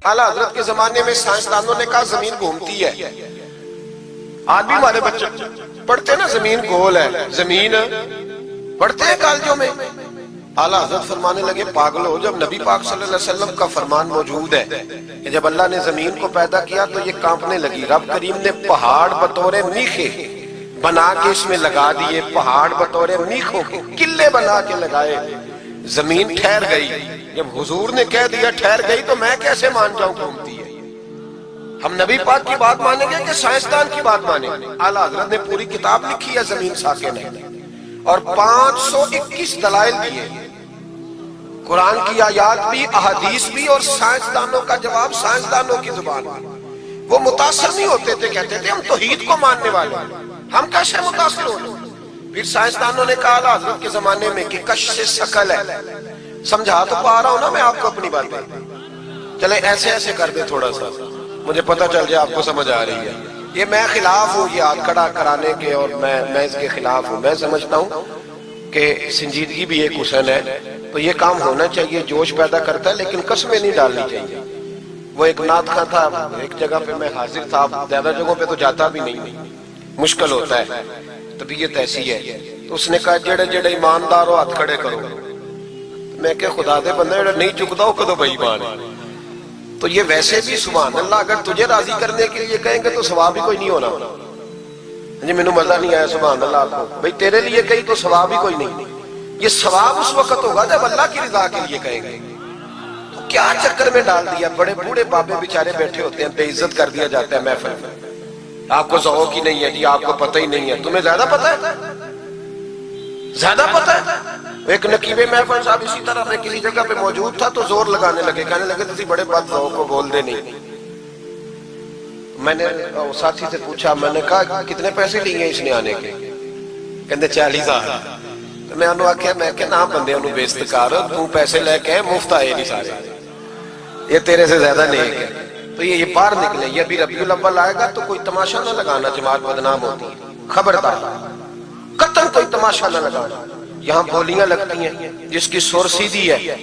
اعلیٰ حضرت کے زمانے میں سائنسدانوں نے کہا زمین گھومتی ہے. آج بھی ہمارے بچے پڑھتے ہیں نا زمین گول ہے، زمین پڑھتے ہیں کالجوں میں. اعلیٰ حضرت فرمانے لگے پاگل ہو، جب نبی پاک صلی اللہ علیہ وسلم کا فرمان موجود ہے کہ جب اللہ نے زمین کو پیدا کیا تو یہ کانپنے لگی. رب کریم نے پہاڑ بطور میخے بنا کے اس میں لگا دیے، پہاڑ بطور میخوں کے قلعے بنا کے لگائے، زمین ٹھہر گئی. جب حضور نے کہہ دیا ٹھہر گئی تو میں کیسے مان جاؤں گھومتی ہے؟ ہم نبی پاک کی بات مانیں گے کہ سائنسدان کی بات مانیں گے؟ اعلیٰ حضرت نے پوری کتاب لکھی ہے زمین ساکن ہے اور 521 دلائل دیے، قرآن کی آیات بھی، احادیث بھی، اور سائنسدانوں کا جواب سائنسدانوں کی زبان میں. وہ متاثر نہیں ہوتے تھے، کہتے تھے ہم توحید کو ماننے والے ہیں، ہم کیسے متاثر ہو؟ پھر سائنسدانوں نے کہا اعلیٰ حضرت کے زمانے میں کہ کش سے ثقل ہے. سمجھا تو پا رہا ہوں نا میں آپ کو اپنی باتیں، چلے ایسے ایسے کر دیں تھوڑا سا، مجھے پتہ چل جائے آپ کو سمجھ آ رہی ہے. یہ میں خلاف ہوں یہ ہاتھ کھڑا کرانے کے، اور میں اس کے خلاف ہوں. میں سمجھتا ہوں کہ سنجیدگی بھی ایک حسن ہے، تو یہ کام ہونا چاہیے، جوش پیدا کرتا ہے، لیکن قسمیں نہیں ڈالنی چاہیے. وہ ایک نعت خواں تھا، ایک جگہ پہ میں حاضر تھا، زیادہ جگہوں پہ تو جاتا بھی نہیں، مشکل ہوتا ہے، طبیعت ایسی ہے. تو اس نے کہا جڑے جڑے ایماندار ہو ہاتھ کھڑے کرو. میں کہ خدا دے بندے جڑا نہیں چکتا ہو کدو بے ایمان ہے. تو یہ ویسے بھی سبحان اللہ اگر تجھے راضی کرنے کے لیے کہیں گے تو ثواب ہی کوئی نہیں ہونا. جی میں نے مزہ نہیں آیا سبحان اللہ آپ کو، بھئی تیرے لیے کہیں تو ثواب ہی کوئی نہیں. یہ ثواب اس وقت ہوگا جب اللہ کی رضا کے لیے کہیں گے. تو کیا چکر میں ڈال دیا، بڑے بوڑھے بابے بیچارے بیٹھے ہوتے ہیں، بے عزت کر دیا جاتا ہے محفل میں. آپ کو ذوق ہی نہیں ہے جی، آپ کو پتہ ہی نہیں ہے. تمہیں زیادہ پتہ ہے، زیادہ پتہ ہے. ایک نقیب محفل صاحب اسی طرح میں کسی جگہ پہ موجود تھا تو زور لگانے لگے، کہنے لگے تسی بڑے بد ذوق کو بول دے نہیں. میں نے ساتھی سے پوچھا، میں نے کہا کتنے پیسے لیے اس نے آنے کے؟ کہندے 40,000. میں انہوں آکھیا میں کہ نام بندے انہوں بیست کار، تو پیسے لے کے مفت آئے نہیں سارے، یہ تیرے سے زیادہ نہیں ہے. تو یہ باہر نکلے، یہ ابھی ربیع الاول آئے گا تو کوئی تماشا نہ لگانا، جماعت بدنام ہوتی ہے، خبردار قطعاً کوئی تماشا نہ لگانا. یہاں بولیاں لگتی ہیں، جس کی سر سیدھی ہے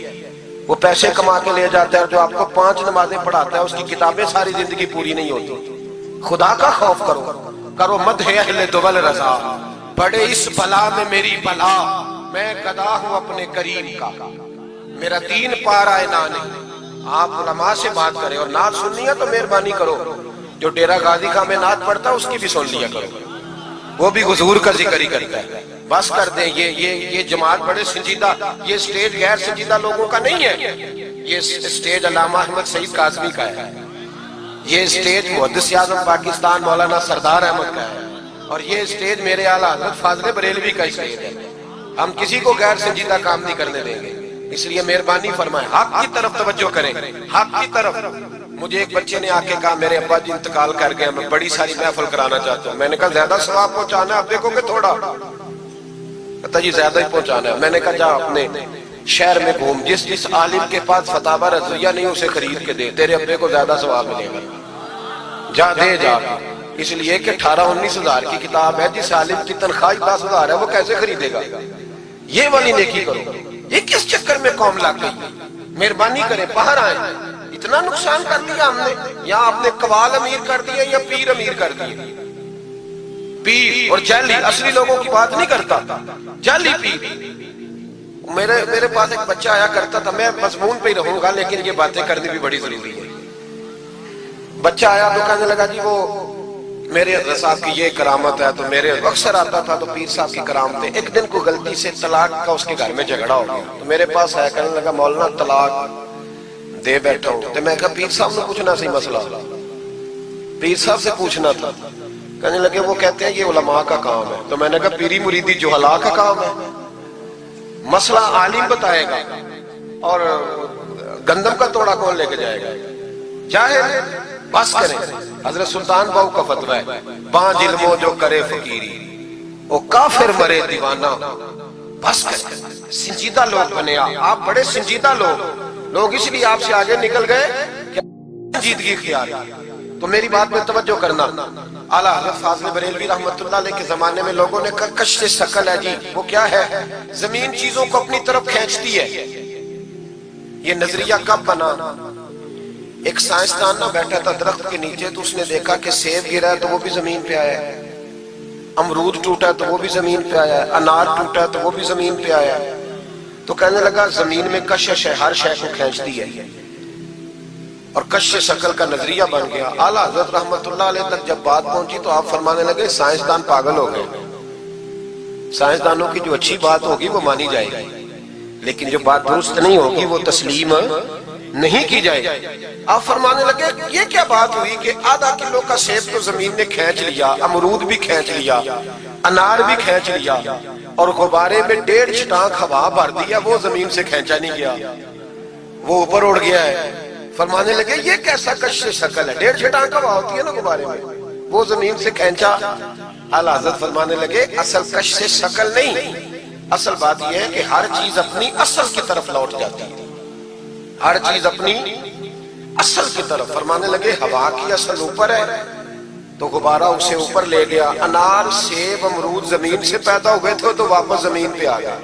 وہ پیسے کما کے لے جاتا ہے، اور جو آپ کو 5 نمازیں پڑھاتا ہے اس کی کتابیں ساری زندگی پوری نہیں ہوتی. خدا کا خوف کرو مدح اہل دول رضا، پڑے اس بلا میں میری بلا، میں گدا ہوں اپنے کریم کا، میرا دین پارا ہے نہیں. آپ علماء سے بات کریں، اور نعت سننی ہے تو مہربانی کرو، جو ڈیرہ غازی خان میں نعت پڑھتا ہے اس کی بھی سن لیا کرو، وہ بھی حضور کا ذکر ہی کرتا ہے. بس کر دیں، یہ جماعت بڑے سنجیدہ، یہ سٹیج غیر سنجیدہ لوگوں کا نہیں ہے، یہ سٹیج علامہ احمد سعید کاظمی کا ہے، یہ سٹیج محدث اعظم پاکستان مولانا سردار احمد کا ہے، اور یہ سٹیج میرے اعلیٰ حضرت فاضل بریلوی کا سٹیج ہے. ہم کسی کو غیر سنجیدہ کام نہیں کرنے دیں گے. اس لیے مہربانی فرمائیں، حق کی طرف توجہ کریں، حق کی طرف. مجھے ایک بچے نے آ کے کہا میرے ابا جی انتقال کر گئے، میں بڑی ساری محفل کرانا چاہتا ہوں. میں نے کہا زیادہ ثواب پہنچانا ہے، اب دیکھو کہ تھوڑا. کہتا جی زیادہ ہی پہنچانا ہے. میں نے کہا جا اپنے شہر میں گھوم، جس عالم کے پاس فتاوی رضویہ نہیں اسے خرید کے دے، تیرے ابے کو زیادہ ثواب ملے گا. جا دے جا. اس لیے کہ 18-19 ہزار کی کتاب ہے، جس عالم کی تنخواہ 10 ہزار ہے وہ کیسے خریدے گا؟ یہ والی نیکی کرو. یہ کس چکر میں قوم لگ گئی؟ مہربانی کریں باہر آئیں. اتنا نقصان کر دیا ہم نے، یا آپ نے قوال امیر کر دیا یا پیر امیر کر دیا. پیر اور جعلی، اصلی لوگوں کی بات نہیں کرتا، جعلی پیر. میرے پاس ایک بچہ آیا کرتا تھا، میں مضمون پہ ہی رہوں گا لیکن یہ باتیں کرنی بھی بڑی ضروری ہے. بچہ آیا تو کہنے لگا جی وہ میرے حضرت صاحب کی یہ کرامت ہے، تو میرے اکثر آتا تھا تو پیر صاحب کی کرامت ہے. ایک دن کو غلطی سے طلاق کا اس کے گھر میں جھگڑا ہو گیا، تو میرے پاس آیا کہنے لگا مولانا طلاق دے بیٹھا ہوں. تو میں کہا پیر صاحب نے پوچھنا سی مسئلہ، پیر صاحب سے پوچھنا تھا. کہنے لگے وہ کہتے ہیں یہ علماء کا کام ہے. تو میں نے کہا پیری مریدی جہلاء کا کام ہے، مسئلہ عالم بتائے گا، اور گندم کا توڑا کون لے کے جائے گا؟ جاہل. بس کریں. حضرت سلطان باؤ کا فتویٰ ہے، پانچ علموں جو کرے فقیری وہ کافر مرے دیوانہ. بس کریں. سنجیدہ لوگ بنے آپ بڑے سنجیدہ لوگ اس لیے آپ سے آگے نکل گئے کہ سنجیدگی اختیار کی. تو میری بات میں توجہ کرنا. اعلیٰ حضرت فاضل بریلوی رحمۃ اللہ علیہ کے زمانے میں لوگوں نے کہا کش سے ثقل ہے جی. وہ کیا ہے؟ زمین چیزوں کو اپنی طرف کھینچتی ہے. یہ نظریہ کب بنا؟ ایک سائنسدان نہ بیٹھا تھا درخت کے نیچے، تو اس نے دیکھا کہ سیب گرا ہے تو وہ بھی زمین پہ آیا ہے، امرود ٹوٹا ہے تو وہ بھی زمین پہ آیا ہے، انار ٹوٹا ہے تو وہ بھی زمین پہ آیا ہے۔ تو کہنے لگا زمین میں کشش ہے، ہر شے کو کھینچتی ہے، اور کشش شکل کا نظریہ بن گیا۔ اعلیٰ حضرت رحمت اللہ علیہ تک جب بات پہنچی تو آپ فرمانے لگے سائنسدان پاگل ہو گئے، سائنسدانوں کی جو اچھی بات ہوگی وہ مانی جائے گی، لیکن جو بات درست نہیں ہوگی وہ تسلیم نہیں کی جائے گی۔ آپ فرمانے لگے یہ کیا بات ہوئی کہ آدھا کلو کا سیب تو زمین نے کھینچ لیا، امرود بھی کھینچ لیا، انار بھی کھینچ لیا، اور غبارے میں 1.5 چھٹانک ہوا بھر دیا، وہ زمین سے کھینچا نہیں گیا، وہ اوپر اڑ گیا ہے۔ فرمانے لگے یہ کیسا کش شکل ہے، 1.5 چھٹانک ہوا ہوتی ہے نا غبارے میں، وہ زمین سے کھینچا۔ اعلیٰ حضرت فرمانے لگے اصل کش سے شکل نہیں، اصل بات یہ ہے کہ ہر چیز اپنی اصل کی طرف لوٹ جاتی ہے، ہر چیز اپنی اصل کی طرف۔ فرمانے لگے ہوا کی اصل اوپر ہے تو غبارہ اسے اوپر لے گیا، انار سیب امرود زمین سے پیدا ہوئے تھے تو واپس زمین پہ آ گیا،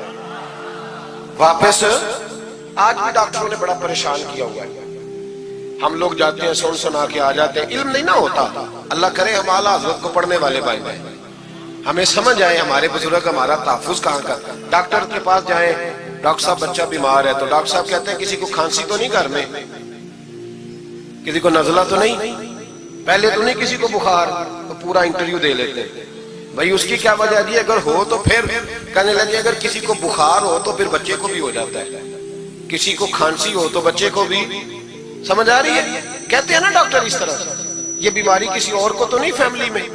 واپس۔ آج بھی ڈاکٹروں نے بڑا پریشان کیا ہوا ہے، ہم لوگ جاتے ہیں سن سنا کے آ جاتے ہیں، علم نہیں نہ ہوتا۔ اللہ کرے ہم اعلیٰ حضرت کو پڑھنے والے بھائی بھائی، ہمیں سمجھ آئے ہمارے بزرگ ہمارا تحفظ کہاں کا۔ ڈاکٹر کے پاس جائیں، ڈاکٹر صاحب بچہ بیمار ہے تو ڈاکٹر صاحب کہتے ہیں کسی کو کھانسی تو نہیں گھر میں، کسی کو نزلہ تو نہیں، پہلے تو نہیں کسی کو بخار، تو پورا انٹرویو دے لیتے ہیں بھائی اس کی کیا وجہ دی، اگر ہو تو پھر کہنے لگے اگر کسی کو بخار ہو تو پھر بچے کو بھی ہو جاتا ہے، کسی کو کھانسی ہو تو بچے کو بھی۔ سمجھ آ رہی ہے؟ کہتے ہیں نا ڈاکٹر اس طرح سے، یہ بیماری کسی اور کو تو نہیں فیملی میں۔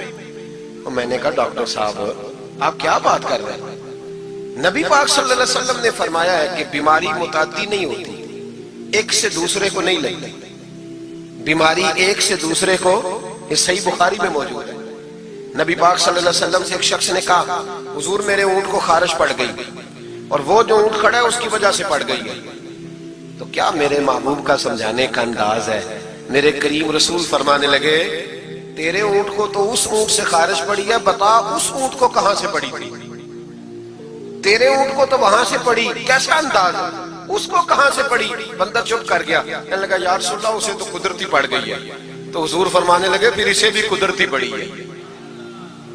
میں نے کہا ڈاکٹر صاحب آپ کیا بات کر رہے ہیں، نبی پاک صلی اللہ علیہ وسلم نے فرمایا ہے کہ بیماری متعدی نہیں ہوتی، ایک سے دوسرے کو نہیں لگتی، بیماری ایک سے دوسرے کو، یہ صحیح بخاری میں موجود ہے۔ نبی پاک صلی اللہ علیہ وسلم سے ایک شخص نے کہا حضور میرے اونٹ کو خارش پڑ گئی، اور وہ جو اونٹ کھڑا ہے اس کی وجہ سے پڑ گئی ہے۔ تو کیا میرے محبوب کا سمجھانے کا انداز ہے، میرے کریم رسول فرمانے لگے تیرے اونٹ کو تو اس اونٹ سے خارش پڑی ہے، بتا اس اونٹ کو کہاں سے پڑی تھی، تیرے اونٹ کو تو وہاں سے پڑی، کیسا انداز ہے، اس کو کہاں سے پڑی؟ بندہ چپ کر گیا، کہنے لگا یا رسول اللہ اسے تو قدرتی پڑ گئی ہے۔ تو حضور فرمانے لگے پھر اسے بھی قدرتی پڑی ہے۔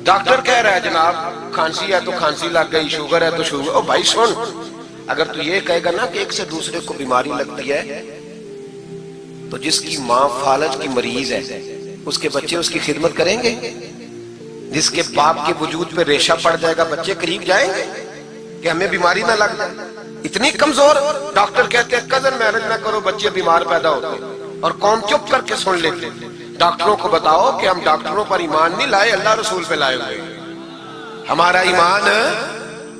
ڈاکٹر کہہ رہا ہے جناب کھانسی ہے تو کھانسی لگ گئی، شوگر ہے تو شوگر۔ او بھائی سن، اگر تو یہ کہے گا نا کہ ایک سے دوسرے کو بیماری لگتی ہے تو جس کی ماں فالج کی مریض ہے اس کے بچے اس کی خدمت کریں گے؟ جس کے باپ کے وجود پہ ریشہ پڑ جائے گا بچے قریب جائیں گے کہ ہمیں بیماری نہ لگ جائے؟ اتنی کمزور۔ ڈاکٹر کہتے ہیں کزن میرج نہ کرو بچے بیمار پیدا ہوتے ہیں، اور قوم چپ کر کے سن لیتے۔ ڈاکٹروں کو بتاؤ کہ ہم ڈاکٹروں پر ایمان نہیں لائے، اللہ رسول پہ لائے ہوئے، ہمارا ایمان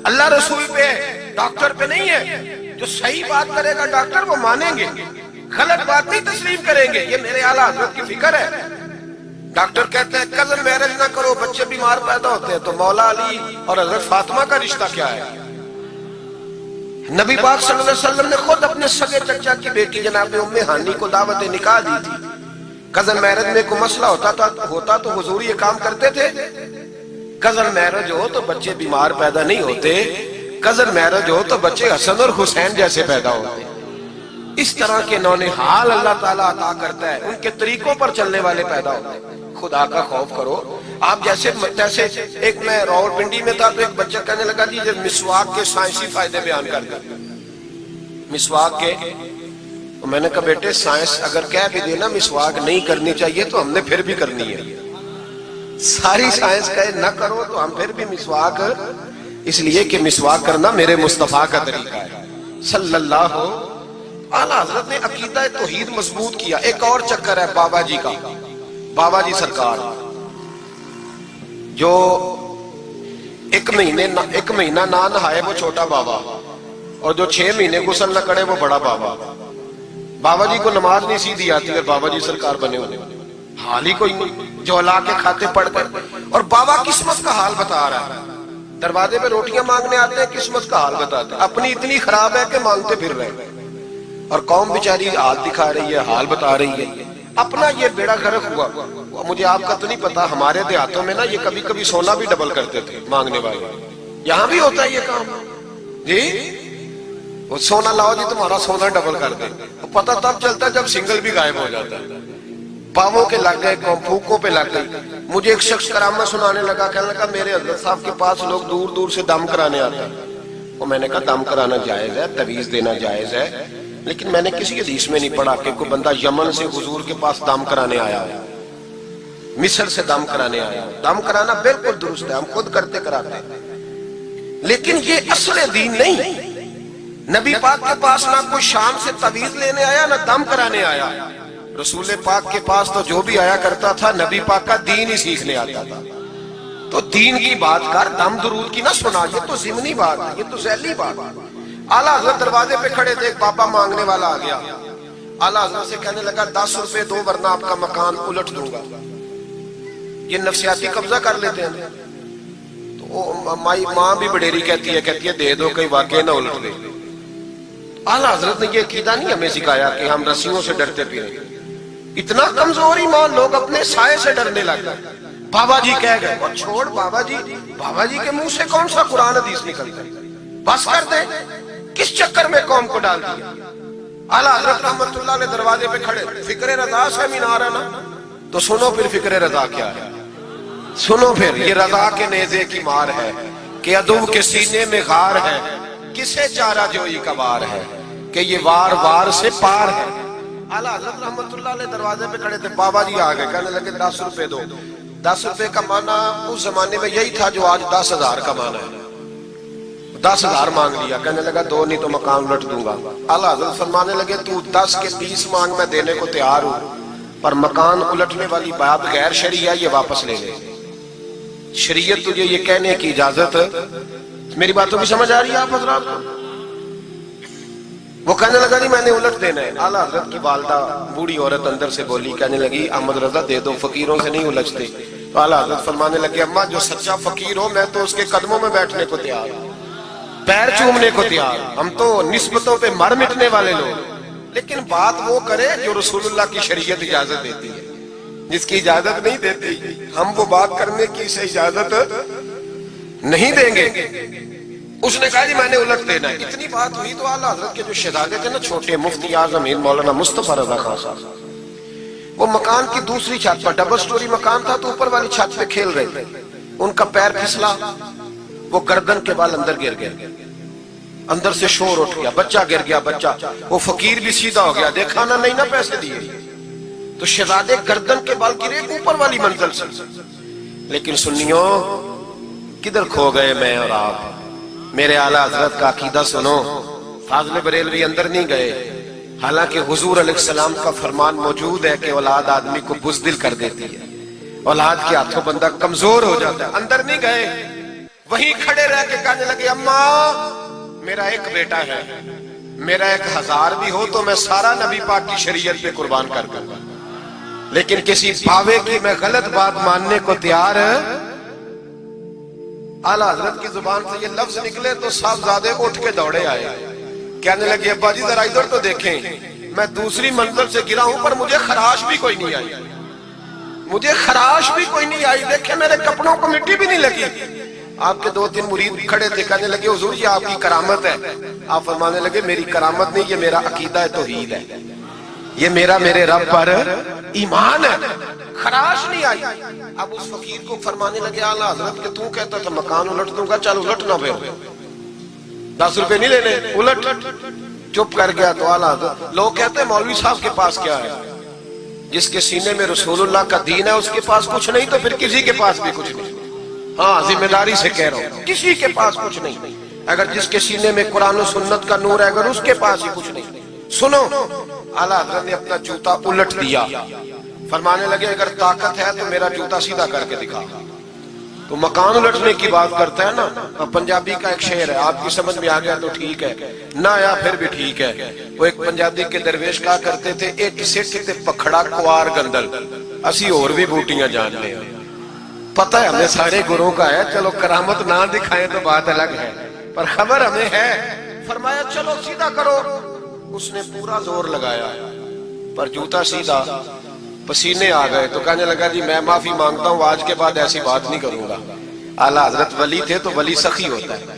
اللہ رسول پہ ہے، ڈاکٹر پہ نہیں ہے۔ جو صحیح بات کرے گا ڈاکٹر وہ مانیں گے، غلط بات نہیں تسلیم کریں گے، یہ میرے اعلیٰ حضرت کی فکر ہے۔ ڈاکٹر کہتے ہیں کزن میرج نہ کرو بچے بیمار پیدا ہوتے ہیں، تو مولا علی اور حضرت فاطمہ کا رشتہ کیا ہے؟ نبی پاک صلی اللہ علیہ وسلم نے خود اپنے سگے چچا کی بیٹی جناب ام ہانی کو دعوت نکاح دی تھی۔ کزن میرج میں کوئی مسئلہ ہوتا تو حضور یہ کام کرتے تھے؟ کزن میرج ہو تو بچے بیمار پیدا نہیں ہوتے، کزن میرج ہو تو بچے حسن اور حسین جیسے پیدا ہوتے۔ اس طرح کے نونہال اللہ تعالیٰ عطا کرتا ہے، ان کے طریقوں پر چلنے والے پیدا ہوتے ہیں۔ خدا کا خوف کرو۔ آپ جیسے ایک میں راولپنڈی میں تھا تو ایک بچہ کہنے لگا جی مسواک کے سائنسی فائدے بیان کر دیں، مسواک کے۔ میں نے کہا بیٹے سائنس اگر کہہ بھی دینا مسواک نہیں کرنی چاہیے تو ہم نے پھر بھی کرنی ہے، ساری سائنس کہے نہ کرو تو ہم پھر بھی مسواک، اس لیے کہ مسواک کرنا میرے مصطفیٰ کا طریقہ ہے صلی اللہ۔ اعلیٰ حضرت نے عقیدہ توحید مضبوط کیا۔ ایک اور چکر ہے بابا جی کا، بابا جی سرکار جو ایک مہینہ نہ نہائے وہ چھوٹا بابا، اور جو 6 مہینے غسل نہ کرے وہ بڑا بابا۔ بابا جی کو نماز نہیں سیدھی آتی اور بابا جی سرکار بنے ہونے، حال ہی کوئی جو لا کے کھاتے پڑھ کر، اور بابا قسمت کا حال بتا رہا ہے۔ دروازے پہ روٹیاں مانگنے آتے ہیں، قسمت کا حال بتاتے ہیں، اپنی اتنی خراب ہے کہ مانگتے پھر رہے ہیں، اور قوم بیچاری حال دکھا رہی ہے، حال بتا رہی ہے۔ اپنا یہ بیڑا غرق ہوا۔ مجھے آپ کا تو نہیں پتا، ہمارے دیہاتوں میں نا یہ کبھی کبھی سونا بھی ڈبل کرتے تھے مانگنے والے، یہاں بھی ہوتا ہے یہ کام جی۔ وہ سونا لاؤ جی تمہارا سونا ڈبل کر دے. پتہ تب چلتا ہے جب سنگل بھی غائب ہو جاتا ہے. پاؤں کے لگ گئے, پھوکوں پہ لگ گئی. مجھے ایک شخص کرامت سنانے لگا, کہنے لگا میرے حضرت صاحب کے پاس لوگ دور دور سے دم کرانے آتے ہیں. اور میں نے کہا دم کرانا جائز ہے, تویز دینا جائز ہے, لیکن میں نے کسی حدیث میں نہیں پڑھا کہ کوئی بندہ یمن سے حضور کے پاس دم کرانے آیا ہے, مصر سے دم کرانے آیا. دم کرانا بالکل درست ہے, ہم خود کرتے کراتے ہیں, لیکن یہ اصل دین نہیں. نبی پاک کے پاس نہ کوئی شام سے تویز لینے آیا نہ دم کرانے آیا. رسول پاک کے پاس تو جو بھی آیا کرتا تھا نبی پاک کا دین ہی سیکھنے آتا تھا. تو دین کی بات کر, دم درود کی نہ سنا, یہ تو ضمنی بات ہے, یہ تو ذیلی بات ہے. اعلیٰ حضرت دروازے پہ کھڑے تھے, ایک بابا مانگنے والا آ گیا. اعلیٰ حضرت سے کہنے لگا 10 روپے دو ورنہ آپ کا مکان الٹ دوں گا. یہ نفسیاتی قبضہ کر لیتے ہیں. تو ماں بھی بڑیری کہتی ہے دے دو کہیں واقعی نہ الٹ دے. اعلیٰ حضرت نے یہ عقیدہ نہیں ہمیں سکھایا کہ ہم رسیوں سے ڈرتے پھریں. اتنا کمزور ایمان, لوگ اپنے سائے سے ڈرنے لگ گئے. بابا جی کہہ گئے, اور چھوڑ بابا جی کے منہ سے کون سا قرآن حدیث نکلتا ہے, بس کر دے. کس چکر میں قوم کو ڈال دیا. اعلیٰ حضرت رحمت اللہ علیہ دروازے پہ کھڑے, فکر رضا سے مینار ہے نا, تو سنو پھر فکر رضا کیا ہے. سنو پھر, یہ رضا کے نیزے کی مار ہے کہ عدو کے سینے میں غار ہے, کسے چارہ جوئی کا وار ہے کہ یہ وار وار سے پار ہے. اعلیٰ حضرت رحمت اللہ علیہ دروازے پہ کھڑے تھے, بابا جی آ گئے, کہنے لگے 10 روپے دو. 10 روپے کا معنی اس زمانے میں یہی تھا جو آج 10,000 کا معنی ہے. 10,000 مانگ لیا, کہنے لگا دو نہیں تو مکان الٹ دوں گا. اعلیٰ حضرت فرمانے لگے تو 10 کے 20 مانگ, میں دینے کو تیار ہوں, پر مکان الٹنے والی بات غیر شرعی ہے, یہ واپس لے لے. شریعت تجھے یہ کہنے کی اجازت, میری باتوں کی سمجھ آ رہی ہے آپ حضرات کو؟ وہ کہنے لگا نہیں میں نے الٹ دینا ہے. اعلیٰ حضرت کی والدہ بوڑھی عورت اندر سے بولی, کہنے لگی احمد رضا دے دو, فقیروں سے نہیں الجھتے. تو اعلیٰ حضرت فرمانے لگے اماں جو سچا فقیر ہو میں تو اس کے قدموں میں بیٹھنے کو تیار ہوں, پیر چومنے کو تیار. ہم تو نسبتوں پہ مر مٹنے والے لوگ, لیکن بات وہ کرے جو رسول اللہ کی شریعت اجازت دیتی ہے. جس کی اجازت نہیں دیتی ہم وہ بات کرنے کی اسے اجازت نہیں دیں گے. اس نے کہا جی میں نے الٹ دینا ہے. اتنی بات ہوئی تو اعلیٰ حضرت کے جو شہزادے تھے نا چھوٹے, مفتی اعظم ہند مولانا مصطفیٰ رضا خان صاحب, وہ مکان کی دوسری چھت پر, ڈبل سٹوری مکان تھا تو اوپر والی چھت پہ کھیل رہے تھے. ان کا پیر پھسلا, وہ گردن کے بال اندر گر گئے, اندر سے شور اٹھ گیا, بچہ گر گیا. بچہ وہ فقیر بھی سیدھا ہو گیا, دیکھا نہ نہیں نہ پیسے دیے. تو شہزادے گردن کے بال گرے اوپر والی منزل سے. لیکن سنیوں کدھر کھو گئے میں اور آپ. میرے اعلیٰ حضرت کا عقیدہ سنو, فاضل بریلوی اندر نہیں گئے, حالانکہ حضور علیہ السلام کا فرمان موجود ہے کہ اولاد آدمی کو بزدل کر دیتی ہے, اولاد کے ہاتھوں بندہ کمزور ہو جاتا ہے. اندر نہیں گئے, وہیں کھڑے رہ کے کہنے لگے اماں میرا ایک بیٹا ہے, میرا 1000 بھی ہو تو میں سارا نبی پاک کی شریعت پہ قربان کر دوں گا, لیکن کسی پاوے کی میں غلط بات ماننے کو تیار ہے. اعلیٰ حضرت کی زبان سے یہ لفظ نکلے تو صاحبزادے اٹھ کے دوڑے آئے, کہنے لگے ابا جی ذرا ادھر تو دیکھیں, میں دوسری منزل سے گرا ہوں پر مجھے خراش بھی کوئی نہیں آئی, مجھے خراش بھی کوئی نہیں آئی. دیکھیں میرے کپڑوں کو مٹی بھی نہیں لگی. آپ کے 2-3 مرید کھڑے تھے, کہنے لگے حضور یہ آپ کی کرامت ہے. آپ فرمانے لگے میری کرامت نہیں, یہ میرا عقیدہ توحید ہے, یہ میرے رب پر ایمان ہے, خراش نہیں آئی. اب اس فقیر کو فرمانے لگے اعلیٰ حضرت کہ تو کہتا تھا مکان الٹ دوں گا, چل الٹنا پھر 10 روپے نہیں لینے, الٹ. چپ کر گیا. تو اعلیٰ حضرت, لوگ کہتے ہیں مولوی صاحب کے پاس کیا ہے, جس کے سینے میں رسول اللہ کا دین ہے اس کے پاس کچھ نہیں تو پھر کسی کے پاس بھی کچھ نہیں. ہاں ذمہ داری سے کہہ رہا ہوں, کسی کے پاس کچھ نہیں. اگر جس کے سینے میں قرآن و سنت کا نور ہے اگر اس کے پاس ہی کچھ نہیں. سنو, اعلیٰ حضرت نے اپنا جوتا الٹ دیا, فرمانے لگے اگر طاقت ہے تو میرا جوتا سیدھا کر کے دکھا. تو مکان الٹنے کی بات کرتا ہے نا, پنجابی کا ایک شعر ہے, آپ کی سمجھ میں آ گیا تو ٹھیک ہے, نہ آیا پھر بھی ٹھیک ہے. وہ ایک پنجابی کے درویش کہا کرتے تھے ایک سکھ تے پکھڑا کوار گندل, اسی اور بھی بوٹیاں جان لیں. پتہ ہے ہمیں سارے گروہ کا ہے, چلو کرامت نہ دکھائیں تو بات الگ ہے, پر خبر ہمیں ہے. فرمایا چلو سیدھا کرو. اس نے پورا زور لگایا پر جوتا سیدھا, پسینے آ گئے. تو کہنے لگا جی میں معافی مانگتا ہوں, آج کے بعد ایسی بات نہیں کروں گا. اعلیٰ حضرت ولی تھے تو ولی سخی ہوتا ہے,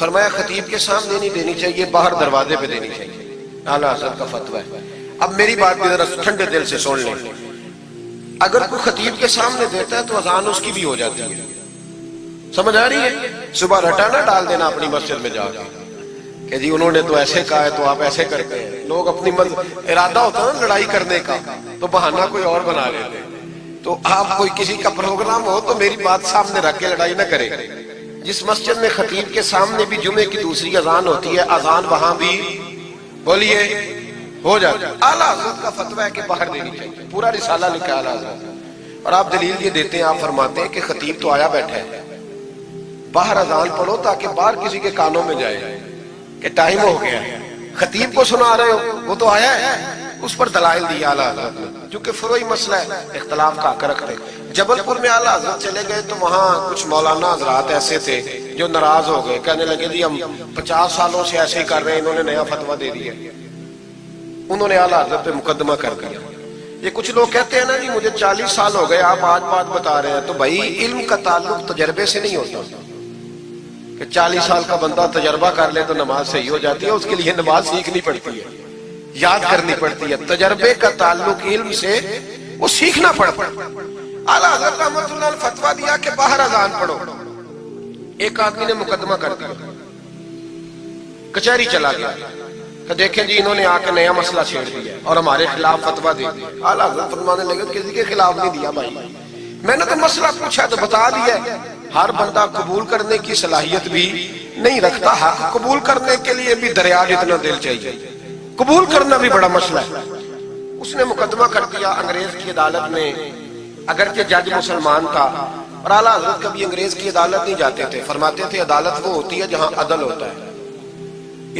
فرمایا خطیب کے سامنے نہیں دینی چاہیے، باہر دروازے پہ دینی چاہیے، اعلیٰ حضرت کا فتویٰ ہے۔ اب میری بات بھی ذرا ٹھنڈے دل سے سن لیں، اگر کوئی خطیب کے سامنے دیتا ہے تو اذان اس کی بھی ہو جاتی ہے، سمجھ آ رہی ہے؟ صبح رٹانا ڈال دینا اپنی مسجد میں جا کے کہ جی انہوں نے تو ایسے کہا ہے تو آپ ایسے کرتے ہیں۔ لوگ اپنی ارادہ ہوتا ہے نا لڑائی کرنے کا، تو بہانہ کوئی اور بنا لیتے ہیں۔ تو آپ کوئی کسی کا پروگرام ہو تو میری بات سامنے رکھ کے لڑائی نہ کرے۔ جس مسجد میں خطیب کے سامنے بھی جمعے کی دوسری اذان ہوتی ہے، اذان وہاں بھی بولیے ہو جاتا ہے۔ اعلیٰ حضرت کا فتویٰ ہے کہ باہر دینی چاہیے، پورا رسالہ لکھا ہے اعلیٰ حضرت، اور آپ دلیل یہ دیتے ہیں، آپ فرماتے ہیں کہ خطیب تو آیا بیٹھا ہے، باہر اذان پڑھو تاکہ باہر کسی کے کانوں میں جائے کہ ٹائم ہو گیا ہے۔ خطیب کو سنا رہے ہو، وہ تو آیا ہے، اس پر دلائل دیا اعلیٰ حضرت نے، چونکہ فروعی مسئلہ ہے، اختلاف کا حق رکھتے۔ جبل پور میں اعلیٰ حضرت چلے گئے تو وہاں کچھ مولانا حضرات ایسے تھے جو ناراض ہو گئے، کہنے لگے جی ہم 50 سالوں سے ایسے ہی کر رہے ہیں، انہوں نے نیا فتویٰ دے دیا۔ انہوں نے اعلیٰ حضرت پہ مقدمہ کر دیا۔ یہ کچھ لوگ کہتے ہیں نا جی مجھے 40 سال ہو گئے، آپ آج بات بتا رہے ہیں، تو بھائی علم کا تعلق تجربے سے نہیں ہوتا کہ 40 سال کا بندہ تجربہ کر لے تو نماز صحیح ہو جاتی ہے، اس کے لیے نماز سیکھنی پڑتی ہے، یاد کرنی پڑتی ہے۔ تجربے کا تعلق علم سے وہ سیکھنا پڑتا ہے۔ اعلیٰ حضرت رحمۃ اللہ نے فتویٰ دیا کہ باہر اذان پڑھو۔ ایک آدمی نے مقدمہ کر دیا، کچہری چلا گیا کہ دیکھیں جی انہوں نے آ کے نیا مسئلہ چھیڑ دیا اور ہمارے خلاف فتویٰ دے دیا۔ اعلیٰ حضرت فرمانے لگے کسی کے خلاف نہیں دیا بھائی، میں نے تو مسئلہ پوچھا تو بتا دیا ہے۔ ہر بندہ قبول کرنے کی صلاحیت بھی نہیں رکھتا، حق قبول کرنے کے لیے بھی دریا جتنا دل چاہیے، قبول کرنا بھی بڑا مسئلہ ہے۔ اس نے مقدمہ کر دیا انگریز کی عدالت میں، اگرچہ جج مسلمان تھا، اور اعلیٰ حضرت کبھی انگریز کی عدالت نہیں جاتے تھے، فرماتے تھے عدالت وہ ہوتی ہے جہاں عدل ہوتا ہے،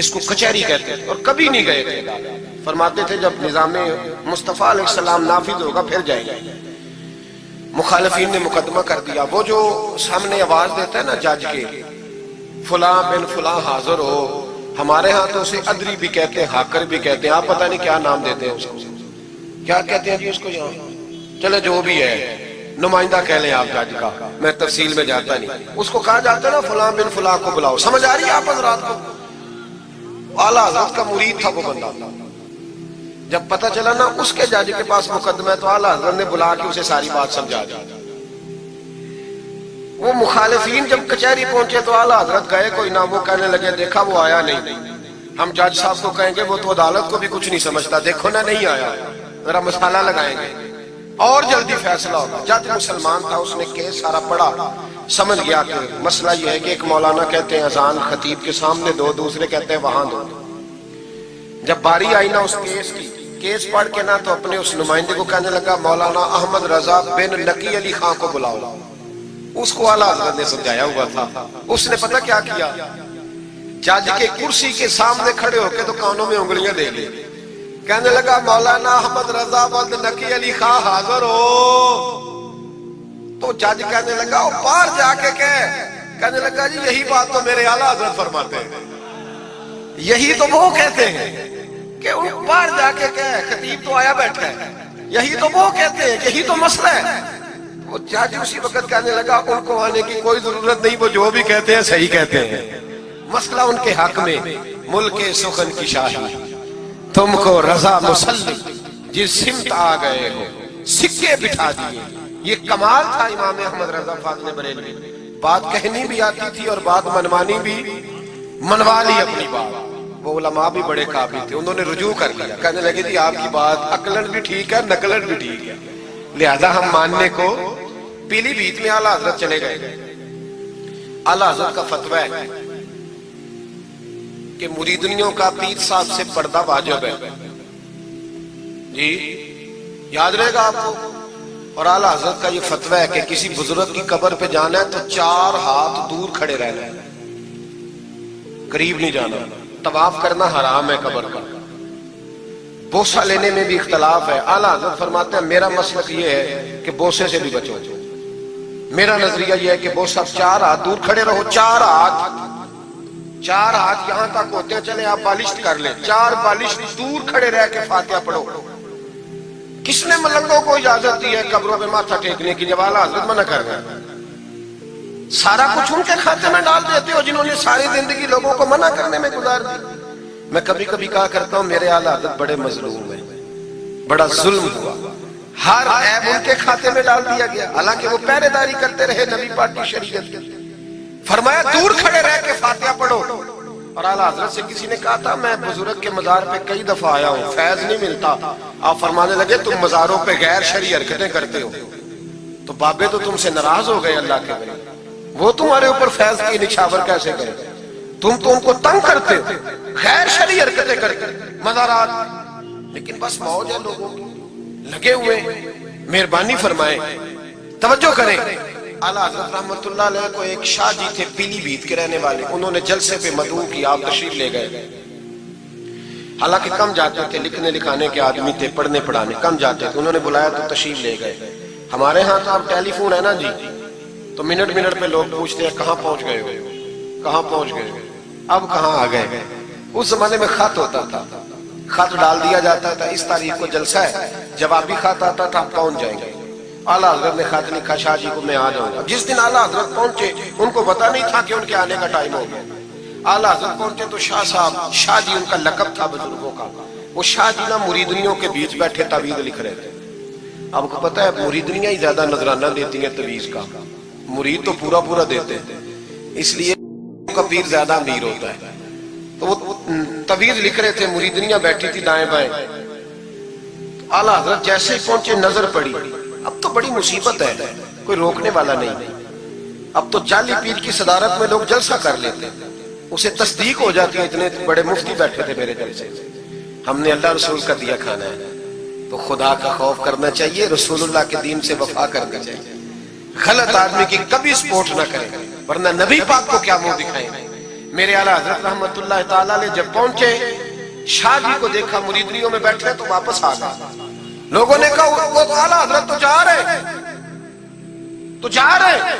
اس کو کچہری کہتے ہیں، اور کبھی نہیں گئے تھے عدالت۔ فرماتے تھے جب نظام مصطفیٰ علیہ السلام نافذ ہوگا پھر جائیں گے۔ مخالفین نے مقدمہ کر دیا، وہ جو سامنے آواز دیتا ہے نا جج کے، فلاں بن فلاں حاضر ہو، ہمارے ہاں تو اسے ادری بھی کہتے ہیں، حاکر بھی کہتے ہیں، آپ پتہ نہیں کیا نام دیتے ہیں اس کو، کیا کہتے ہیں جی اس کو یہاں، چلے جو بھی ہے، نمائندہ کہہ لیں آپ جج کا، میں تفصیل میں جاتا نہیں، اس کو کہا جاتا ہے نا فلاں بن فلاں کو بلاؤ۔ سمجھ آ رہی ہے آپ حضرات کو؟ اعلیٰ حضرت کا مرید تھا وہ بندہ، جب پتہ چلا نا اس کے جج کے پاس مقدمہ ہے تو اعلیٰ حضرت نے بلا کے اسے ساری بات سمجھا دی۔ وہ مخالفین جب کچہری پہنچے تو اعلیٰ حضرت گئے کوئی نہ، وہ کہنے لگے دیکھا وہ آیا نہیں، ہم جج صاحب کو کہیں گے وہ تو عدالت کو بھی کچھ نہیں سمجھتا، دیکھو نا نہیں آیا، ذرا مسئلہ لگائیں گے اور جلدی فیصلہ ہوگا۔ جج مسلمان تھا، اس نے کیس سارا پڑھا، سمجھ گیا کہ مسئلہ یہ ہے کہ ایک مولانا کہتے ہیں اذان خطیب کے سامنے دو، دوسرے کہتے ہیں وہاں دو۔ جب باری آئی نا اس کیس کی، کیس پڑھ کے نا تو اپنے اس نمائندے کو کہنے لگا مولانا احمد رضا بن نقی علی خان کو بلاؤ۔ اس کو اعلیٰ حضرت نے سمجھایا ہوا تھا، اس نے پتہ کیا کیا، جج کے کرسی کے سامنے کھڑے ہو کے تو کانوں میں انگلیاں دے لی، کہنے لگا مولانا احمد رضا بن نقی علی خان حاضر ہو۔ تو جج کہنے لگا وہ باہر جا کے کہنے لگا جی یہی بات تو میرے اعلیٰ حضرت فرماتے ہیں، یہی تو وہ کہتے ہیں کہ وہ باہر جا کے خطیب تو آیا بیٹھا ہے، یہی تو وہ کہتے ہیں، یہی تو مسئلہ ہے۔ وہ جج اسی وقت کہنے لگا ان کو آنے کی کوئی ضرورت نہیں، وہ جو بھی کہتے ہیں صحیح کہتے ہیں، مسئلہ ان کے حق میں، ملک سخن کی شاہی تم کو رضا مسلم جس سمت آ گئے ہو سکے بٹھا دیے۔ یہ کمال تھا امام احمد رضا فاضل بریلوی، بات کہنی بھی آتی تھی اور بات منوانی بھی، منوا لی اپنی بات۔ وہ علماء بھی بڑے قابل تھے، انہوں نے رجوع کر لیا، کہنے لگے جی آپ کی بات عقلن بھی ٹھیک ہے، نقلن بھی ٹھیک ہے، لہذا ہم ماننے کو پیلی بھیت میں اعلیٰ حضرت چلے گئے۔ اعلیٰ حضرت کا فتویٰ ہے کہ مریدنیوں کا پیر صاحب سے پردہ واجب ہے، جی یاد رہے گا آپ کو۔ اور اعلیٰ حضرت کا یہ فتویٰ ہے کہ کسی بزرگ کی قبر پہ جانا ہے تو 4 ہاتھ دور کھڑے رہنا ہے، قریب نہیں جانا، طواف کرنا حرام ہے قبر کا، بوسہ لینے میں بھی اختلاف ہے۔ اعلیٰ حضرت فرماتے ہیں میرا مسلک یہ ہے کہ بوسے سے بھی بچو، میرا نظریہ یہ ہے کہ بوسہ 4 ہاتھ دور کھڑے رہو، 4 ہاتھ یہاں تک ہوتے ہیں، چلیں آپ بالشت کر لیں، 4 بالشت دور کھڑے رہ کے فاتحہ پڑھو۔ کس نے ملنگوں کو اجازت دی ہے قبروں پہ ماتھا ٹیکنے کی جب اعلیٰ حضرت منع کر رہے ہیں؟ سارا کچھ ان کے کھاتے میں ڈال دیتے ہو جنہوں نے ساری زندگی لوگوں کو منع کرنے میں گزار دی. میں کبھی کبھی کہا کرتا ہوں میرے اعلیٰ حضرت بڑے مظلوم ہیں, بڑا ظلم ہوا, ہر عیب ان کے کھاتے میں ڈال دیا گیا, حالانکہ وہ پہرے داری کرتے رہے نبی پاک کی شریعت کی. فرمایا دور کھڑے رہ کے فاتحہ پڑھو. اور اعلیٰ حضرت سے کسی نے کہا تھا میں بزرگ کے مزار پہ کئی دفعہ آیا ہوں, فیض نہیں ملتا. آپ فرمانے لگے تم مزاروں پہ غیر شرعی حرکتیں کرتے ہو, تو بابے تو تم سے ناراض ہو گئے اللہ کے بھائی, وہ تمہارے اوپر فیض کی نچھاور کیسے کرے, تم تو ان کو تنگ کرتے ہو, غیر شرعی حرکتیں کرتے مزارات. لیکن بس موج ہے لوگوں کی, لگے ہوئے. مہربانی فرمائیں, توجہ کریں. اعلیٰ حضرت رحمت اللہ علیہ کو ایک شاہ جی تھے پیلی بھیت کے رہنے والے, انہوں نے جلسے پہ مدعو کی, آپ تشریف لے گئے. حالانکہ کم جاتے تھے, لکھنے لکھانے کے آدمی تھے, پڑھنے پڑھانے کم جاتے تھے. انہوں نے بلایا تو تشریف لے گئے. ہمارے ہاں تو اب ٹیلی فون ہے نا جی, تو منٹ منٹ پہ لوگ پوچھتے ہیں کہاں پہنچ گئے ہو, کہاں پہنچ گئے ہو, اب کہاں آ گئے. اس زمانے میں خط ہوتا تھا, خط ڈال دیا جاتا تھا اس تاریخ کو جلسہ ہے, جوابی خط آتا تھا پہنچ جائیں گے. اعلیٰ حضرت نے خط لکھا شاہ جی کو میں آ جاؤں گا. جس دن اعلیٰ حضرت پہنچے ان کو پتا نہیں تھا کہ ان کے آنے کا ٹائم ہو گیا. اعلیٰ حضرت پہنچے تو شاہ صاحب, شاہ جی ان کا لقب تھا بزرگوں کا, وہ شاہ جی نا مریدنیوں کے بیچ بیٹھے تعویذ لکھ رہے تھے. آپ کو پتا ہے مریدنیاں ہی زیادہ نذرانہ دیتی ہیں تعویذ کا, مرید تو پورا پورا دیتے ہیں, اس لیے ان کا پیر زیادہ امیر ہوتا ہے. تو وہ تعویذ لکھ رہے تھے, مریدنیاں بیٹھی تھی دائیں بائیں. اعلیٰ حضرت جیسے ہی پہنچے نظر پڑی, اب تو بڑی مصیبت ہے, کوئی روکنے والا نہیں. اب تو جعلی پیر کی صدارت میں لوگ جلسہ کر لیتے, اسے تصدیق ہو جاتی ہے. اتنے بڑے مفتی بیٹھے تھے میرے جلسے, ہم نے اللہ رسول کا دیا کھانا ہے, تو خدا کا خوف کرنا چاہیے, رسول اللہ کے دین سے وفا کرنا چاہیے. غلط آدمی کی کبھی سپورٹ نہ کریں, ورنہ نبی پاک کو کیا منہ دکھائیں. میرے اعلیٰ حضرت رحمت اللہ تعالیٰ نے جب پہنچے, شاہ جی کو دیکھا مریدنیوں میں بیٹھے تو واپس آ گئے. لوگوں نے کہا وہ تو اعلیٰ حضرت تو جا رہے, تو جا رہے.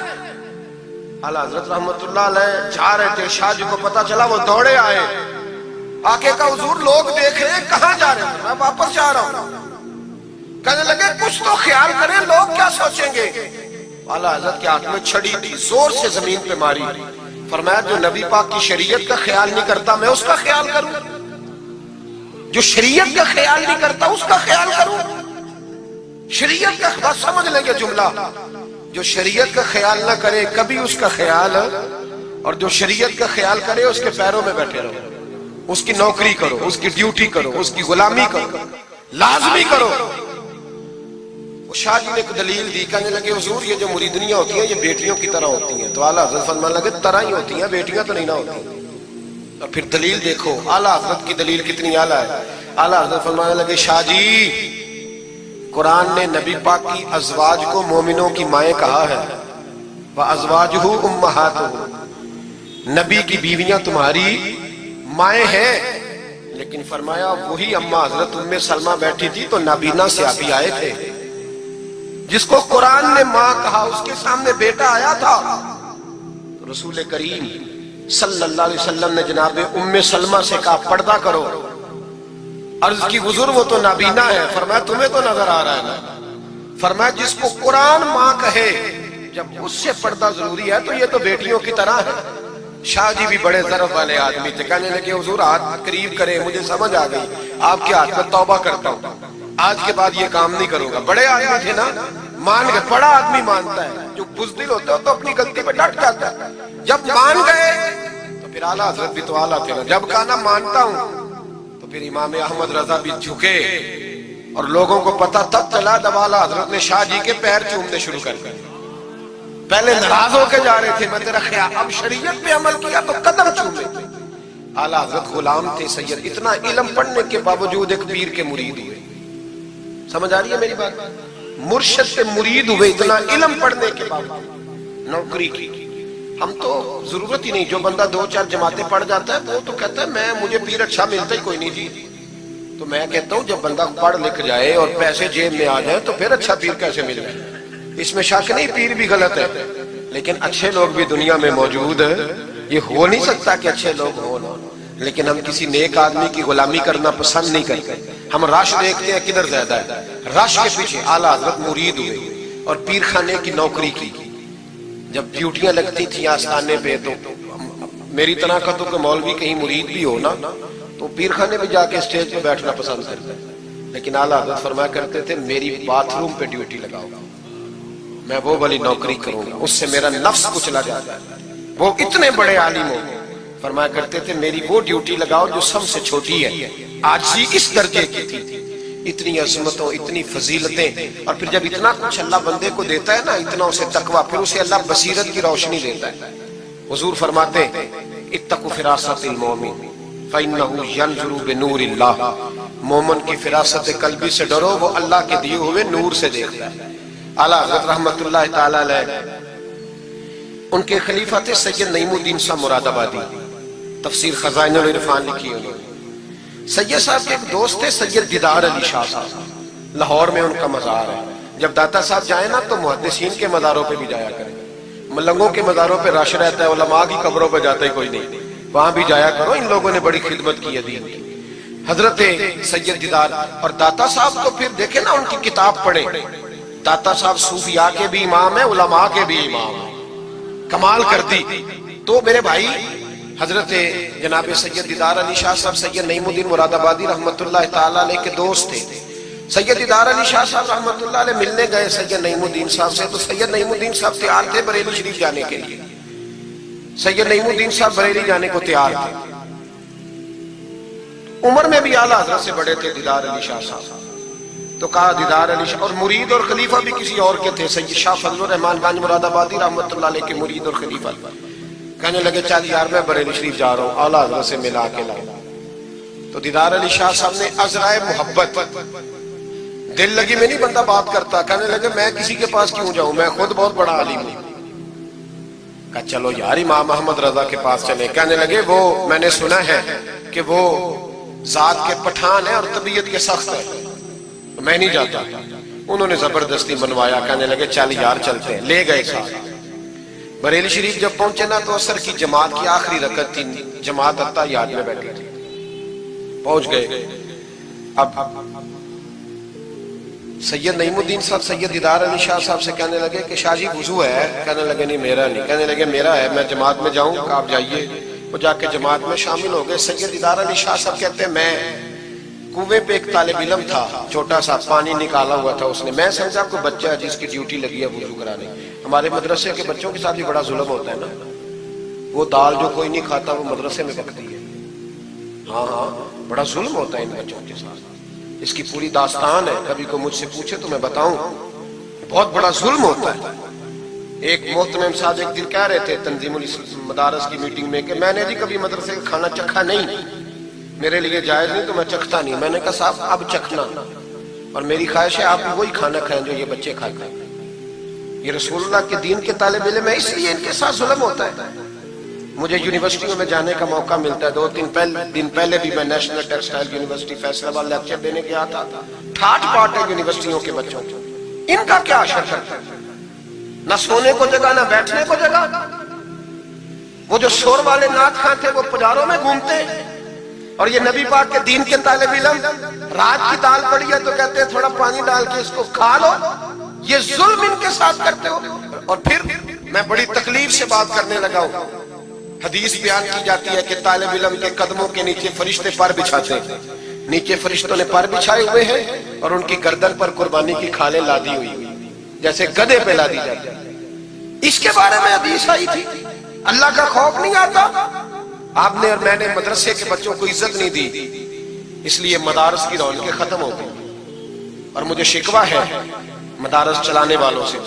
اعلیٰ حضرت رحمت اللہ علیہ جا رہے تھے, شاہ جی کو پتا چلا, وہ دوڑے آئے, آ کے کہا حضور لوگ دیکھ رہے ہیں, کہاں جا رہے ہیں؟ میں واپس جا رہا ہوں. کہنے لگے کچھ تو خیال کریں, لوگ کیا سوچیں گے. اعلیٰ حضرت کے ہاتھ میں چھڑی تھی, زور سے زمین پہ ماری. فرمایا جو نبی پاک کی شریعت کا خیال نہیں کرتا میں اس کا خیال کروں, جو شریعت کا خیال نہیں کرتا اس کا خیال کروں. شریعت کا بس سمجھ لیں گے جملہ, جو شریعت کا خیال نہ کرے کبھی اس کا خیال, اور جو شریعت کا خیال کرے اس کے پیروں میں بیٹھے رہو, اس کی نوکری کرو, اس کی ڈیوٹی کرو, اس کی غلامی کرو, لازمی کرو. شاہ جی نے ایک دلیل دی, کہنے لگے حضور یہ جو مریدنیاں ہوتی ہیں یہ بیٹیوں کی طرح ہوتی ہیں. تو اعلیٰ حضرت فرمانے لگے طرح ہی ہوتی ہیں, بیٹیاں تو نہیں نہ ہوتی. اور پھر دلیل دیکھو, اعلیٰ حضرت کی دلیل کتنی اعلیٰ ہے. اعلیٰ حضرت فرمانے لگے شاہ جی قرآن نے نبی پاک کی ازواج کو مومنوں کی مائیں کہا ہے, وَأَزْوَاجُهُ أُمَّهَاتُهُ, نبی کی بیویاں تمہاری مائیں ہیں. لیکن فرمایا وہی اماں حضرت ام سلمہ بیٹھی تھی تو نابینا سے ابھی آئے تھے, جس کو قرآن نے ماں کہا اس کے سامنے بیٹا آیا تھا. تو رسول کریم صلی اللہ علیہ وسلم نے جناب ام سلمہ سے کہا پردہ کرو. عرض کی حضور وہ تو نابینا ہے. فرمایا تمہیں تو نظر آ رہا ہے نا. فرمایا جس کو قرآن ماں کہے جب اس سے پردہ ضروری ہے تو یہ تو بیٹیوں کی طرح ہے. شاہ جی بھی بڑے ضرب والے آدمی تھے, کہنے لگے حضور ہاتھ قریب کرے, مجھے سمجھ آ گئی, آپ کے ہاتھ میں توبہ کرتا ہوں, آج کے بعد یہ کام نہیں کروں گا. بڑے آدمی تھے نا, مان گئے. بڑا آدمی مانتا ہے, جو بزدل ہوتا ہے تو اپنی غلطی پہ ڈٹ جاتا ہے. جب مان گئے تو پھر اعلیٰ حضرت بھی تو اعلیٰ تھے نا, جب کہا نا مانتا ہوں تو پھر امام احمد رضا بھی جھکے. اور لوگوں کو پتا تب چلا جب اعلیٰ حضرت نے شاہ جی کے پیر چومنے شروع کر دیے. پہلے ناراض ہو کے جا رہے تھے, میں تیرا خیال, اب شریعت پہ عمل کیا تو قدم چومے. اعلیٰ حضرت غلام تھے سید, اتنا علم پڑھنے کے باوجود ایک پیر کے مرید ہوئے. سمجھ آ رہی ہے میری بات, مرشد کے مرید ہوئے اتنا علم پڑھنے کے باوجود. نوکری کی ہم تو ضرورت ہی نہیں, جو بندہ 2-4 جماعتیں پڑھ جاتا ہے وہ تو کہتا ہے مجھے پیر اچھا ملتا ہی کوئی نہیں جی. تو میں کہتا ہوں جب بندہ پڑھ لکھ جائے اور پیسے جیب میں آ جائے تو پھر اچھا پیر کیسے مل جائے. اس میں شک نہیں, پیر بھی غلط ہے, لیکن اچھے لوگ بھی دنیا میں موجود ہیں. یہ ہو نہیں سکتا کہ اچھے لوگ ہوں, لیکن ہم کسی نیک آدمی کی غلامی کرنا پسند نہیں کرتے. ہم رش دیکھتے ہیں کدھر زیادہ ہے, رش کے پیچھے. اعلیٰ حضرت مرید ہوئے اور پیر خانے کی نوکری کی. جب ڈیوٹیاں لگتی تھیں آستانے پہ تو میری طرح کا تو کہ مولوی کہیں مرید بھی ہو نا تو پیر خانے پہ جا کے اسٹیج پہ بیٹھنا پسند کرتا ہے، لیکن اعلیٰ حضرت فرمایا کرتے تھے میری باتھ روم پہ ڈیوٹی لگاؤ، میں وہ والی نوکری کروں گا، اس سے میرا نفس کچلا جاتا ہے۔ وہ اتنے بڑے عالم ہو، فرمایا کرتے تھے میری وہ ڈیوٹی لگاؤ جو سب سے چھوٹی ہے، عاجزی اس درجے کی تھی، اتنی عظمتوں، اتنی فضیلتیں، اور پھر جب اتنا کچھ اللہ بندے کو دیتا ہے نا، اتنا اسے تقویٰ، پھر اسے اللہ بصیرت کی روشنی دیتا ہے۔ حضور فرماتے ہیں اتقوا فراست المومن فإنہ ینظر بنور اللہ، مومن کی فراست قلبی سے ڈرو، وہ اللہ کے دیے ہوئے نور سے دیکھتا ہے۔ اعلیٰ حضرت رحمت اللہ تعالی علیہ، ان کے خلیفہ تھے سید نعیم الدین صاحب مراد آبادی، تفسیر خزائن العرفان لکھی انہوں نے۔ سید صاحب کے ایک دوست تھے سید دیدار علی شاہ صاحب، لاہور میں ان کا مزار ہے، جب داتا صاحب جائیں نا تو محدثین کے مزاروں پہ بھی جایا کریں، ملنگوں کے مزاروں پہ رش رہتا ہے، علماء کی قبروں پہ جاتا ہی کوئی نہیں، وہاں بھی جایا کرو، ان لوگوں نے بڑی خدمت کی ہے دین کی۔ حضرت سید دیدار اور داتا صاحب تو پھر دیکھیں نا ان کی کتاب پڑھیں، داتا صاحب صوفیاء کے بھی امام ہیں، علماء کے بھی امام ہیں، کمال کر دی۔ تو میرے بھائی حضرت جناب سید دیدار علی شاہ صاحب سید نعیم الدین مراد آبادی رحمت اللہ تعالی علیہ کے دوست تھے۔ سید دیدار علی شاہ صاحب رحمت اللہ علیہ ملنے گئے سید نعیم الدین صاحب سے، تو سید نعیم الدین صاحب تیار تھے بریلی شریف جانے کے لیے، سید نعیم الدین صاحب بریلی جانے کو تیار تھے، عمر میں بھی اعلیٰ حضرت سے بڑے تھے دیدار علی شاہ صاحب، تو کہا دیدار علی شاہ، اور مرید اور خلیفہ بھی کسی اور کے تھے، سید شاہ فضل الرحمان گنج مراد آبادی رحمت اللہ علیہ کے مرید اور خلیفہ، کہنے لگے چل یار میں بریلی شریف جا رہا ہوں، اعلیٰ حضرت سے ملا کے لاؤ۔ تو دیدار علی شاہ صاحب نے عذرائے محبت، دل لگی میں نہیں بندہ بات کرتا، کہنے لگے میں کسی کے پاس کیوں جاؤں، میں خود بہت بڑا عالم ہوں۔ کہا چلو یار امام احمد رضا کے پاس چلے، کہنے لگے وہ میں نے سنا ہے کہ وہ ذات کے پٹھان ہے اور طبیعت کے سخت ہے، میں نہیں جاتا۔ انہوں نے زبردستی منوایا، کہنے لگے چل یار چلتے ہیں، لے گئے ساتھ۔ بریلی شریف جب پہنچے نا تو عصر کی جماعت کی آخری رکعت تھی، جماعت اتحیات میں بیٹھی تھی، پہنچ گئے۔ اب سید نعیم الدین صاحب سید دیدار علی شاہ صاحب سے کہنے لگے کہ شاہ جی وضو ہے، کہنے لگے نہیں میرا نہیں، کہنے لگے میرا ہے، میں جماعت میں جاؤں، کہ آپ جائیے۔ وہ جا کے جماعت میں شامل ہو گئے۔ سید دیدار علی شاہ صاحب کہتے ہیں میں کنویں پہ ایک طالب علم تھا، چھوٹا سا پانی نکالا ہوا تھا اس نے، میں سمجھا کوئی بچہ ہے جس کی ڈیوٹی لگی ہے وضو کرانے۔ ہمارے مدرسے کے بچوں کے ساتھ بھی بڑا ظلم ہوتا ہے نا، وہ دال جو کوئی نہیں کھاتا وہ مدرسے میں پکتی ہے، ہاں ہاں بڑا ظلم ہوتا ہے ان بچوں کے ساتھ، اس کی پوری داستان ہے، کبھی کو مجھ سے پوچھے تو میں بتاؤں، بہت بڑا ظلم ہوتا ہے۔ ایک محترم صاحب ایک دن کہہ رہے تھے تنظیم المدارس کی میٹنگ میں کہ میں نے جی کبھی مدرسے کا کھانا چکھا نہیں، میرے لیے جائز نہیں تو میں چکھتا نہیں۔ میں نے کہا صاحب اب چکھنا، اور میری خواہش ہے آپ وہی کھانا کھائیں جو یہ بچے کھاتے ہیں، یہ رسول اللہ کے دین کے طالب علم ہے، اس لیے ان کے ساتھ ظلم ہوتا ہے۔ مجھے یونیورسٹیوں میں جانے کا موقع ملتا ہے، 2-3 دن پہلے بھی میں نیشنل ٹیکسٹائل یونیورسٹی فیصل آباد لیکچر دینے گیا تھا۔ ٹھاٹ پاٹ ہے یونیورسٹیوں کے بچوں، ان کا کیا اشر کرتا ہے، نہ سونے کو جگہ نہ بیٹھنے کو جگہ۔ وہ جو شور والے نعت خواں تھے وہ پجاروں میں گھومتے، اور یہ نبی پاک کے دین کے طالب علم رات کی دال پڑی ہے تو کہتے ہیں تھوڑا پانی ڈال کے اس کو کھا لو، یہ ظلم ان کے ساتھ کرتے ہو۔ اور پھر میں بڑی تکلیف سے بات کرنے لگا ہوں، حدیث بیان کی جاتی ہے کہ طالب علم کے قدموں کے نیچے فرشتے پر بچھاتے ہیں، نیچے فرشتوں نے پر بچھائے ہوئے ہیں اور ان کی گردن پر قربانی کی کھالیں لادی ہوئی جیسے گدھے پہ لادی جاتی ہے۔ اس کے بارے میں حدیث آئی تھی، اللہ کا خوف نہیں آتا؟ آپ نے اور میں نے مدرسے کے بچوں کو عزت نہیں دی، اس لیے مدارس کی رونقیں ختم ہو گئی۔ اور مجھے شکوہ ہے مدارس چلانے والوں سے،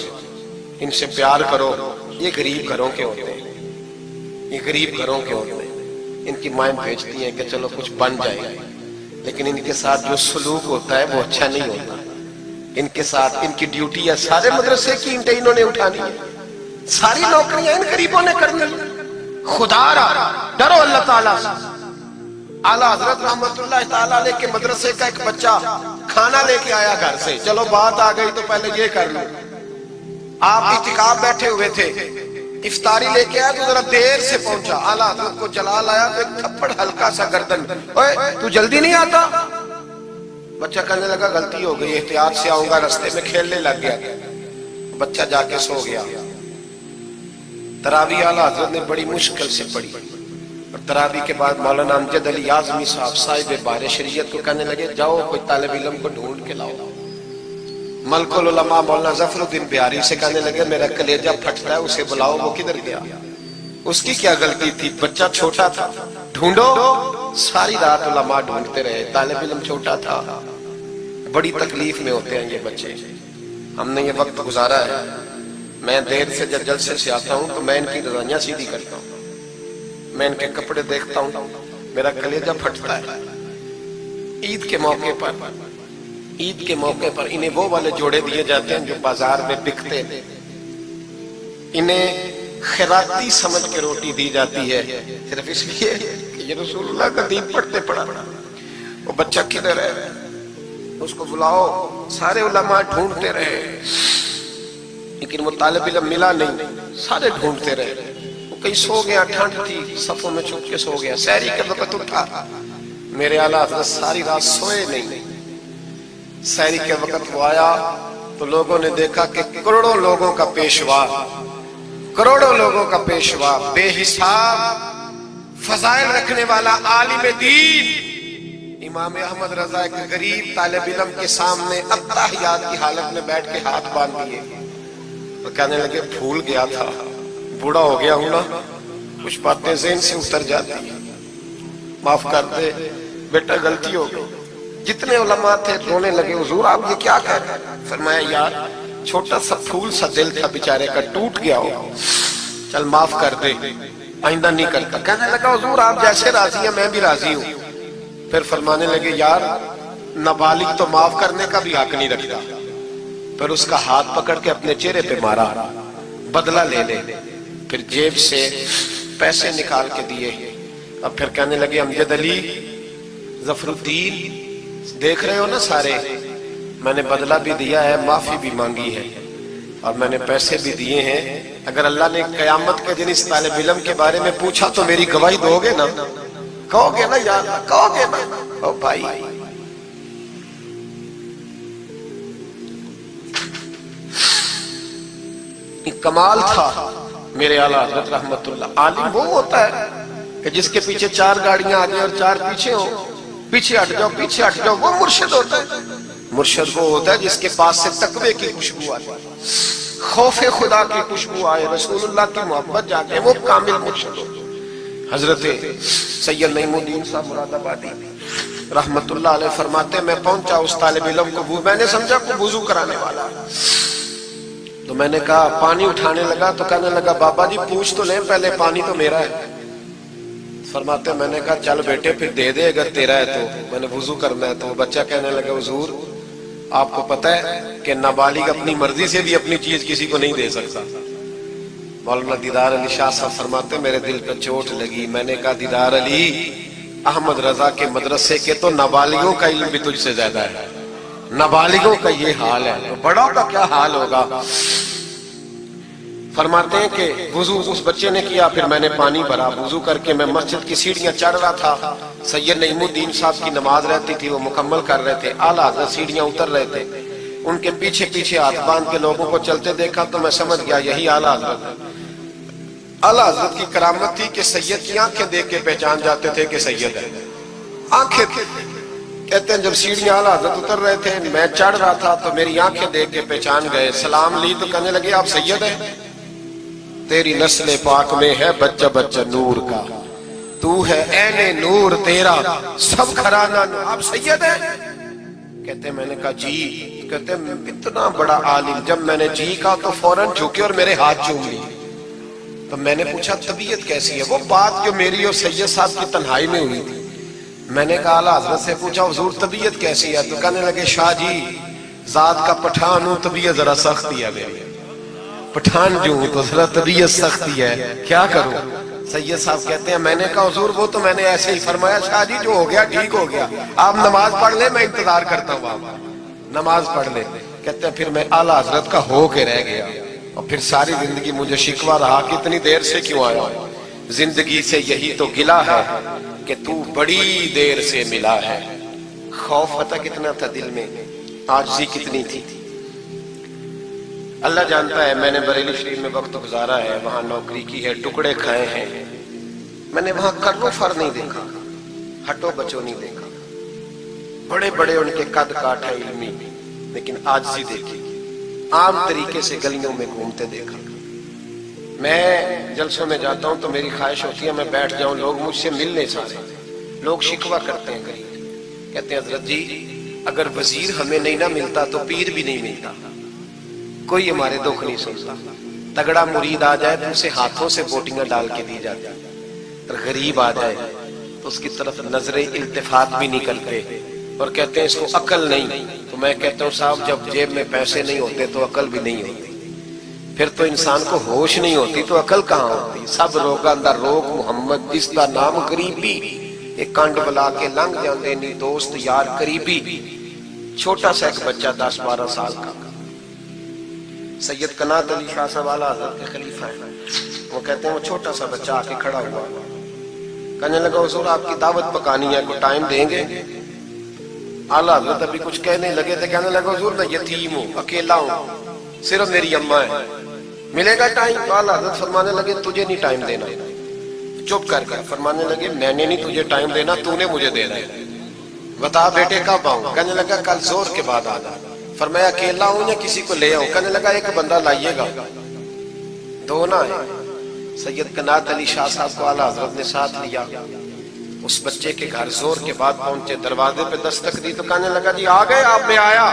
ان سے پیار کرو، یہ غریب گھروں کے ہوتے ہیں، یہ غریب گھروں کے ہوتے ہیں، ان کی مائیں بھیجتی ہیں کہ چلو کچھ بن جائے گا، لیکن ان کے ساتھ جو سلوک ہوتا ہے وہ اچھا نہیں ہوتا۔ ان کے ساتھ ان کی ڈیوٹی ہے، سارے مدرسے کی اینٹیں انہوں نے اٹھانی ہے، ساری نوکریاں ان غریبوں نے کرنی۔ خدا را ڈرو اللہ تعالیٰ سے۔ اعلیٰ حضرت رحمت اللہ تعالیٰ علیہ کے مدرسے کا ایک بچہ کھانا لے کے آیا گھر سے، چلو بات آ گئی تو پہلے یہ کر لوں، آپ اعتکاف بیٹھے ہوئے تھے، افطاری لے کے آیا تو ذرا دیر سے پہنچا، اعلیٰ حضرت کو جلال آیا تو ایک تھپڑ ہلکا سا گردن، اوے تو جلدی نہیں آتا؟ بچہ کہنے لگا غلطی ہو گئی، احتیاط سے آؤں گا، رستے میں کھیلنے لگ گیا، بچہ جا کے سو گیا۔ تراویح اعلیٰ حضرت نے بڑی مشکل سے پڑھی، اور تراویح کے بعد مولانا امجد علی اعظمی صاحب صاحب بار شریعت کو کہنے لگے جاؤ کوئی طالب علم کو ڈھونڈ کے لاؤ۔ ملک العلماء مولانا ظفر الدین بہاری سے کہنے لگے میرا کلیجہ پھٹتا ہے، اسے بلاؤ، وہ کدھر گیا؟ اس کی کیا غلطی تھی؟ بچہ چھوٹا تھا، ڈھونڈو۔ ساری رات علماء ڈھونڈتے رہے، طالب علم چھوٹا تھا۔ بڑی تکلیف میں ہوتے ہیں یہ بچے۔ ہم نے یہ وقت گزارا ہے، میں دیر سے جب جلسے سے آتا ہوں تو میں ان کی رضائیاں سیدھی کرتا ہوں، میں ان کے کپڑے دیکھتا ہوں، میرا کلیجہ پھٹتا ہے۔ عید کے موقع پر انہیں وہ والے جوڑے دیے جاتے ہیں جو بازار میں بکتے ہیں، انہیں خیراتی سمجھ کے روٹی دی جاتی ہے، صرف اس لیے کہ یہ رسول اللہ کا دین پڑھتے پڑھا۔ وہ بچہ کدھر ہے؟ اس کو بلاؤ۔ سارے علماء ڈھونڈتے رہے لیکن وہ طالب علم ملا نہیں، سارے ڈھونڈتے رہے۔ وہ کہیں سو گیا، ٹھنڈ تھی، صفوں میں چھپ کے سو گیا۔ سحری کے وقت اٹھا، میرے اعلیٰ حضرت ساری رات سوئے نہیں۔ سحری کے وقت وہ آیا تو لوگوں نے دیکھا کہ کروڑوں لوگوں کا پیشوا، بے حساب فضائل رکھنے والا عالم دین امام احمد رضا ایک غریب طالب علم کے سامنے التحیات کی حالت میں بیٹھ کے ہاتھ باندھ دیے اور کہنے لگے بھول گیا تھا، بوڑھا ہو گیا ہوں نا، کچھ باتیں ذہن سے اتر جاتی ہیں، معاف کر دے بیٹا، غلطی ہو گئی۔ جتنے علماء تھے رونے لگے، حضور آپ یہ کیا کہہ رہے ہیں؟ فرمایا یار چھوٹا سا پھول سا دل تھا بیچارے کا، ٹوٹ گیا ہو، چل معاف کر دے، آئندہ نہیں کرتا۔ کہنے لگا حضور آپ جیسے راضی ہیں میں بھی راضی ہوں۔ پھر فرمانے لگے یار نابالغ تو معاف کرنے کا بھی حق نہیں رکھتا۔ پھر اس کا ہاتھ پکڑ کے اپنے چہرے پہ مارا، بدلہ لے لے۔ پھر جیب سے پیسے نکال کے دیے، اب پھر کہنے لگے امجد علی، ظفر الدین، دیکھ رہے ہو نا سارے، میں نے بدلہ بھی دیا ہے، معافی بھی مانگی ہے، اور میں نے پیسے بھی دیے ہیں۔ اگر اللہ نے قیامت کے دن اس طالب علم کے بارے میں پوچھا تو میری گواہی دو گے نا؟ کہو گے نا یار، کہو گے نا؟ او بھائی، کمال تھا میرے اعلیٰ حضرت رحمت اللہ۔ عالم وہ ہوتا ہے کہ جس کے پیچھے 4 گاڑیاں آگے اور 4 پیچھے ہوں، پیچھے ہٹ جاؤ، پیچھے ہٹ جاؤ، وہ مرشد ہوتا ہے۔ مرشد وہ ہوتا ہے جس کے پاس سے تقوی کی خوشبو آئے، خوف خدا کی خوشبو آئے، رسول اللہ کی محبت جاگے، وہ کامل مرشد ہوتا ہے۔ حضرت سید نعیم الدین صاحب مراد آبادی رحمت اللہ علیہ فرماتے میں پہنچا اس طالب علم کو، میں نے سمجھا کو وضو کرانے والا، تو میں نے کہا پانی اٹھانے لگا تو کہنے لگا بابا جی پوچھ تو لیں پہلے، پانی تو میرا ہے۔ فرماتے میں نے کہا چل بیٹے پھر دے دے اگر تیرا ہے تو، میں نے وضو کرنا ہے۔ تو وہ بچہ کہنے لگا حضور آپ کو پتہ ہے کہ نابالغ اپنی مرضی سے بھی اپنی چیز کسی کو نہیں دے سکتا۔ مولانا دیدار علی شاہ صاحب فرماتے میرے دل پر چوٹ لگی۔ میں نے کہا دیدار علی، احمد رضا کے مدرسے کے تو نابالغوں کا علم بھی تجھ سے زیادہ ہے، نابالغوں کا یہ حال ہے تو بڑوں کا کیا حال ہوگا؟ فرماتے ہیں کہ وضو اس بچے نے کیا، پھر میں نے پانی بھرا، وضو کر کے میں مسجد کی سیڑھیاں چڑھ رہا تھا۔ سید نعیم الدین صاحب کی نماز رہتی تھی، وہ مکمل کر رہے تھے، اعلیٰ حضرت سیڑھیاں اتر رہے تھے، ان کے پیچھے پیچھے ہاتھ باندھ کے لوگوں کو چلتے دیکھا تو میں سمجھ گیا یہی اعلیٰ حضرت ہے۔ اعلیٰ حضرت کی کرامت تھی کہ سید کی آنکھیں دیکھ کے پہچان جاتے تھے کہ سید ہے، آنکھیں کہتے ہیں جب سیڑھیاں اعلیٰ حضرت اتر رہے تھے میں چڑھ رہا تھا تو میری آنکھیں دیکھ کے پہچان گئے، سلام لی تو کہنے لگے آپ سید ہیں، تیری نسل پاک میں ہے بچہ بچہ نور کا، تو ہے عین نور تیرا سب گھرانہ نور، آپ سید ہیں؟ کہتے ہیں میں نے کہا جی، کہتے ہیں اتنا بڑا عالم، جب میں نے جی کہا تو فوراً جھکے اور میرے ہاتھ چوم لیے۔ تو میں نے پوچھا طبیعت کیسی ہے؟ وہ بات جو میری اور سید صاحب کی تنہائی میں ہوئی تھی، میں نے کہا اعلیٰ حضرت سے پوچھا حضور طبیعت کیسی ہے؟ تو کہنے لگے شاہ جی ذات کا پٹھان ہوں، طبیعت ذرا سختی ہے میری، پٹھان جو ہوں تو ذرا طبیعت سختی ہے، کیا کروں؟ سید صاحب کہتے ہیں میں نے کہا حضور وہ تو میں نے ایسے ہی فرمایا، شاہ جی جو ہو گیا ٹھیک ہو گیا، آپ نماز پڑھ لیں میں انتظار کرتا ہوں، آپ نماز پڑھ لیں۔ کہتے ہیں پھر میں اعلیٰ حضرت کا ہو کے رہ گیا، اور پھر ساری زندگی مجھے شکوہ رہا کہ اتنی دیر سے کیوں آیا ہوں، زندگی سے یہی تو گلہ ہے کہ تو بڑی دیر سے ملا ہے۔ خوف پتہ کتنا تھا دل میں، عاجزی کتنی تھی۔ اللہ جانتا ہے میں نے بریلی شریف میں وقت گزارا ہے، وہاں نوکری کی ہے، ٹکڑے کھائے ہیں، میں نے وہاں کرو فر نہیں دیکھا، ہٹو بچو نہیں دیکھا، بڑے بڑے ان کے قد کاٹ ہے علمی، لیکن عاجزی دیکھی، عام طریقے سے گلیوں میں گھومتے دیکھا۔ میں جلسوں میں جاتا ہوں تو میری خواہش ہوتی ہے میں بیٹھ جاؤں، لوگ مجھ سے ملنے چاہتے ہیں، لوگ شکوہ کرتے ہیں، کہتے ہیں حضرت جی اگر وزیر ہمیں نہیں نہ ملتا تو پیر بھی نہیں ملتا، کوئی ہمارے دکھ نہیں سنتا، تگڑا مرید آ جائے تو اسے ہاتھوں سے بوٹیاں ڈال کے دی جاتی، اور غریب آ جائے تو اس کی طرف نظر التفات بھی نہیں کرتے، اور کہتے ہیں اس کو عقل نہیں۔ تو میں کہتا ہوں صاحب جب جیب میں پیسے نہیں ہوتے تو عقل بھی نہیں ہوتی، پھر تو انسان کو ہوش نہیں ہوتی تو عقل کہاں ہوتی؟ سب روگاں دا روگ محمد جس دا نام غریبی، ایک کانڈ بلا کے لنگ جاندے نہیں دوست یار قریبی۔ چھوٹا سا ایک بچہ 10-12 سال کا، سید قنات علی شاہ صاحب اعلیٰ حضرت کے خلیفہ ہیں، وہ کہتے ہیں وہ چھوٹا سا بچہ آ کے کھڑا ہوا، کہنے لگا حضور آپ کی دعوت پکانی ہے، کوئی ٹائم دیں گے؟ اعلیٰ حضرت ابھی کچھ کہنے لگے تھے، کہنے لگا حضور میں یتیم ہوں، اکیلا ہوں، صرف میری اماں ہے، ملے گا ٹائم؟ تو اعلیٰ حضرت فرمانے لگے تجھے نہیں ٹائم دینا، چپ کر کے فرمانے لگے میں نے نہیں تجھے ٹائم دینا، تو نے مجھے دینا ہے، بتا بیٹے کب آؤں؟ کہنے لگا کل زور کے بعد آنا۔ فرمایا اکیلا ہوں یا کسی کو لے آؤں؟ کہنے لگا ایک بندہ لائیے گا، دو نہ ہے۔ سید قنات علی شاہ صاحب کو اعلیٰ حضرت نے ساتھ لیا، اس بچے کے گھر زور کے بعد پہنچے، دروازے پہ دستک دی تو کہنے لگا جی آ گئے آپ؟ میں آیا،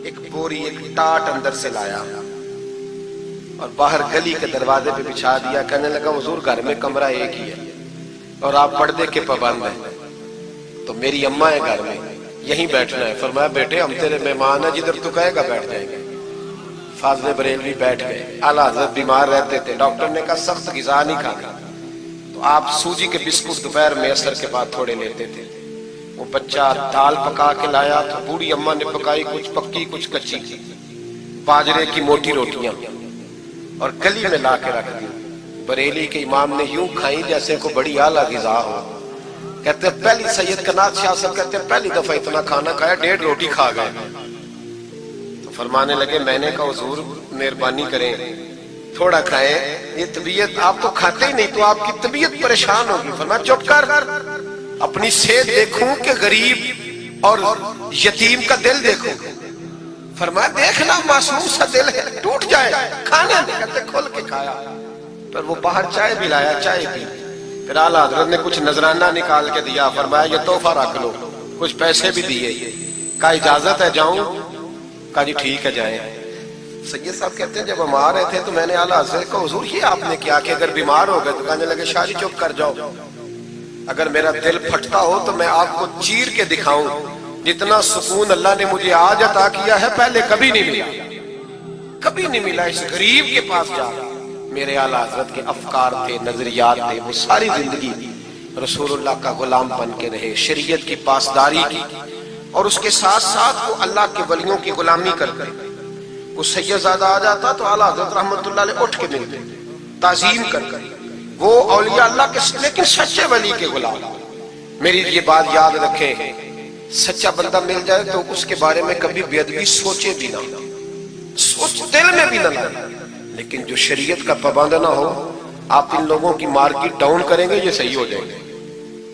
ایک بوری ایک ٹاٹ اندر سے لایا اور باہر گلی کے دروازے پہ بچھا دیا، کہنے لگا حضور گھر میں کمرہ ایک ہی ہے اور آپ پردے کے پابند ہیں، تو میری اماں ہے گھر میں، یہیں بیٹھنا ہے۔ فرمایا بیٹے ہم تیرے مہمان ہیں، جدھر تو کہے گا بیٹھ جائیں گے۔ فاضل بریلوی بیٹھ گئے، اعلیٰ حضرت بیمار رہتے تھے، ڈاکٹر نے کہا سخت غذا نہیں کھانا، تو آپ سوجی کے بسکٹ دوپہر میں عصر کے بعد تھوڑے لیتے تھے۔ وہ بچہ دال پکا کے لایا تو بوڑھی اماں نے پکائی، کچھ پکی کچھ کچی، باجرے کی موٹی روٹیاں، اور گلی میں لا کے رکھ دی۔ بریلی کے امام نے یوں کھائیں جیسے کو بڑی اعلیٰ غذا ہو۔ کہتے ہیں پہلی سید قنات شاہ صاحب کہتے ہیں پہلی دفعہ اتنا کھانا کھایا، 1.5 روٹی کھا گئے۔ تو فرمانے لگے میں نے کہا حضور مہربانی کریں تھوڑا کھائیں، یہ طبیعت آپ تو کھاتے ہی نہیں تو آپ کی طبیعت پریشان ہوگی۔ فرمایا چپ کر، اپنی صحت دیکھوں کہ غریب اور یتیم کا دل دیکھوں؟ فرمایا دیکھنا معصوم سا دل ہے، ٹوٹ جائے کھانے دے۔ کہتے کھل کے کھایا، پھر وہ باہر چائے بھی لایا، چائے پی، پھر اعلیٰ حضرت نے کچھ نذرانہ نکال کے دیا، فرمایا یہ تحفہ رکھ لو، کچھ پیسے بھی دیے، کہا اجازت ہے جاؤں؟ کہا جی ٹھیک ہے جائیں۔ سید صاحب کہتے ہیں جب ہم آ رہے تھے تو میں نے اعلیٰ حضرت کو حضور یہ آپ نے کیا کہ اگر بیمار ہو گئے؟ تو کہنے لگے شاہ جی چپ کر جاؤ، اگر میرا دل پھٹتا ہو تو میں آپ کو چیر کے دکھاؤں، جتنا سکون اللہ نے مجھے آج عطا کیا ہے پہلے کبھی نہیں ملا، کبھی نہیں ملا۔ اس غریب کے پاس جا، میرے اعلیٰ حضرت کے افکار تھے، نظریات تھے، وہ ساری زندگی رسول اللہ کا غلام بن کے رہے، شریعت کی پاسداری کی، اور اس کے ساتھ ساتھ وہ اللہ کے ولیوں کی غلامی کرتے۔ وہ سید زادہ آ جاتا تو اعلیٰ حضرت رحمت اللہ علیہ اٹھ کے ملتے، تعظیم کرتے، وہ اولیاء اللہ کے لیکن سچے ولی کے غلام۔ میری یہ بات یاد رکھیں، سچا بندہ مل جائے تو اس کے بارے میں کبھی بے ادبی سوچے بھی نہ، سوچ دل میں بھی نہ لائے، لیکن جو شریعت کا پابند نہ ہو، آپ ان لوگوں کی مارکیٹ ڈاؤن کریں گے یہ صحیح ہو جائیں گے،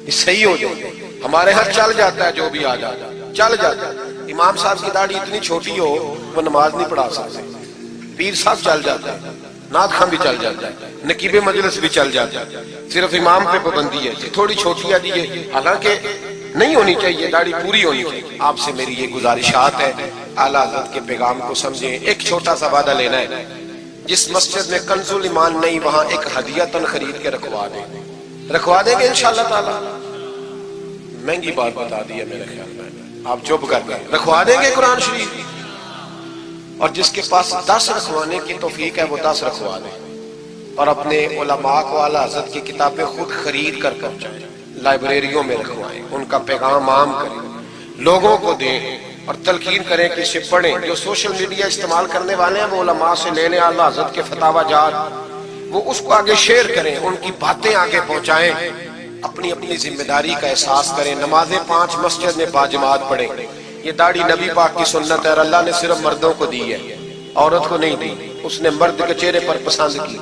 یہ صحیح ہو جائیں گے۔ ہمارے ہاں چل جاتا ہے جو بھی آ جاتا ہے، چل جاتا ہے۔ امام صاحب کی داڑھی اتنی چھوٹی ہو وہ نماز نہیں پڑھا سکتے، پیر صاحب چل جاتا ہے، نعت خان بھی چل جاتا ہے، نقیب مجلس بھی چل جاتا ہے، صرف امام پہ پابندی ہے تھوڑی چھوٹی ہے جی، حالانکہ نہیں ہونی چاہیے، داڑھی پوری ہونی چاہیے۔ آپ سے میری یہ گزارشات ہے، اعلیٰ حضرت کے پیغام کو سمجھیں۔ ایک چھوٹا سا وعدہ لینا ہے، جس مسجد میں کنز الایمان نہیں وہاں ایک ہدیہ خرید کے رکھوا دیں گے انشاءاللہ تعالی۔ مہنگی بات بتا دی ہے میرے خیال میں، آپ چپ کر کے رکھوا دیں گے قرآن شریف، اور جس کے پاس 10 رکھوانے کی توفیق ہے وہ 10 رکھوا دیں، اور اپنے علماء کو اعلیٰ حضرت کی کتابیں خود خرید کر پہنچائیں، لائبریریوں میں رکھوائیں، ان کا پیغام عام کریں، لوگوں کو دیں اور تلقین کریں کہ اسے پڑھیں۔ جو سوشل میڈیا استعمال کرنے والے ہیں وہ علماء سے لے لیں، اعلیٰ حضرت کے فتاوی جات، وہ اس کو آگے شیئر کریں، ان کی باتیں آگے پہنچائیں، اپنی اپنی ذمہ داری کا احساس کریں۔ نمازیں 5 مسجد میں باجماعت پڑھیں۔ یہ داڑھی نبی پاک کی سنت ہے اور اللہ نے صرف مردوں کو دی ہے، عورت کو نہیں دی، اس نے مرد کے چہرے پر پسند کی۔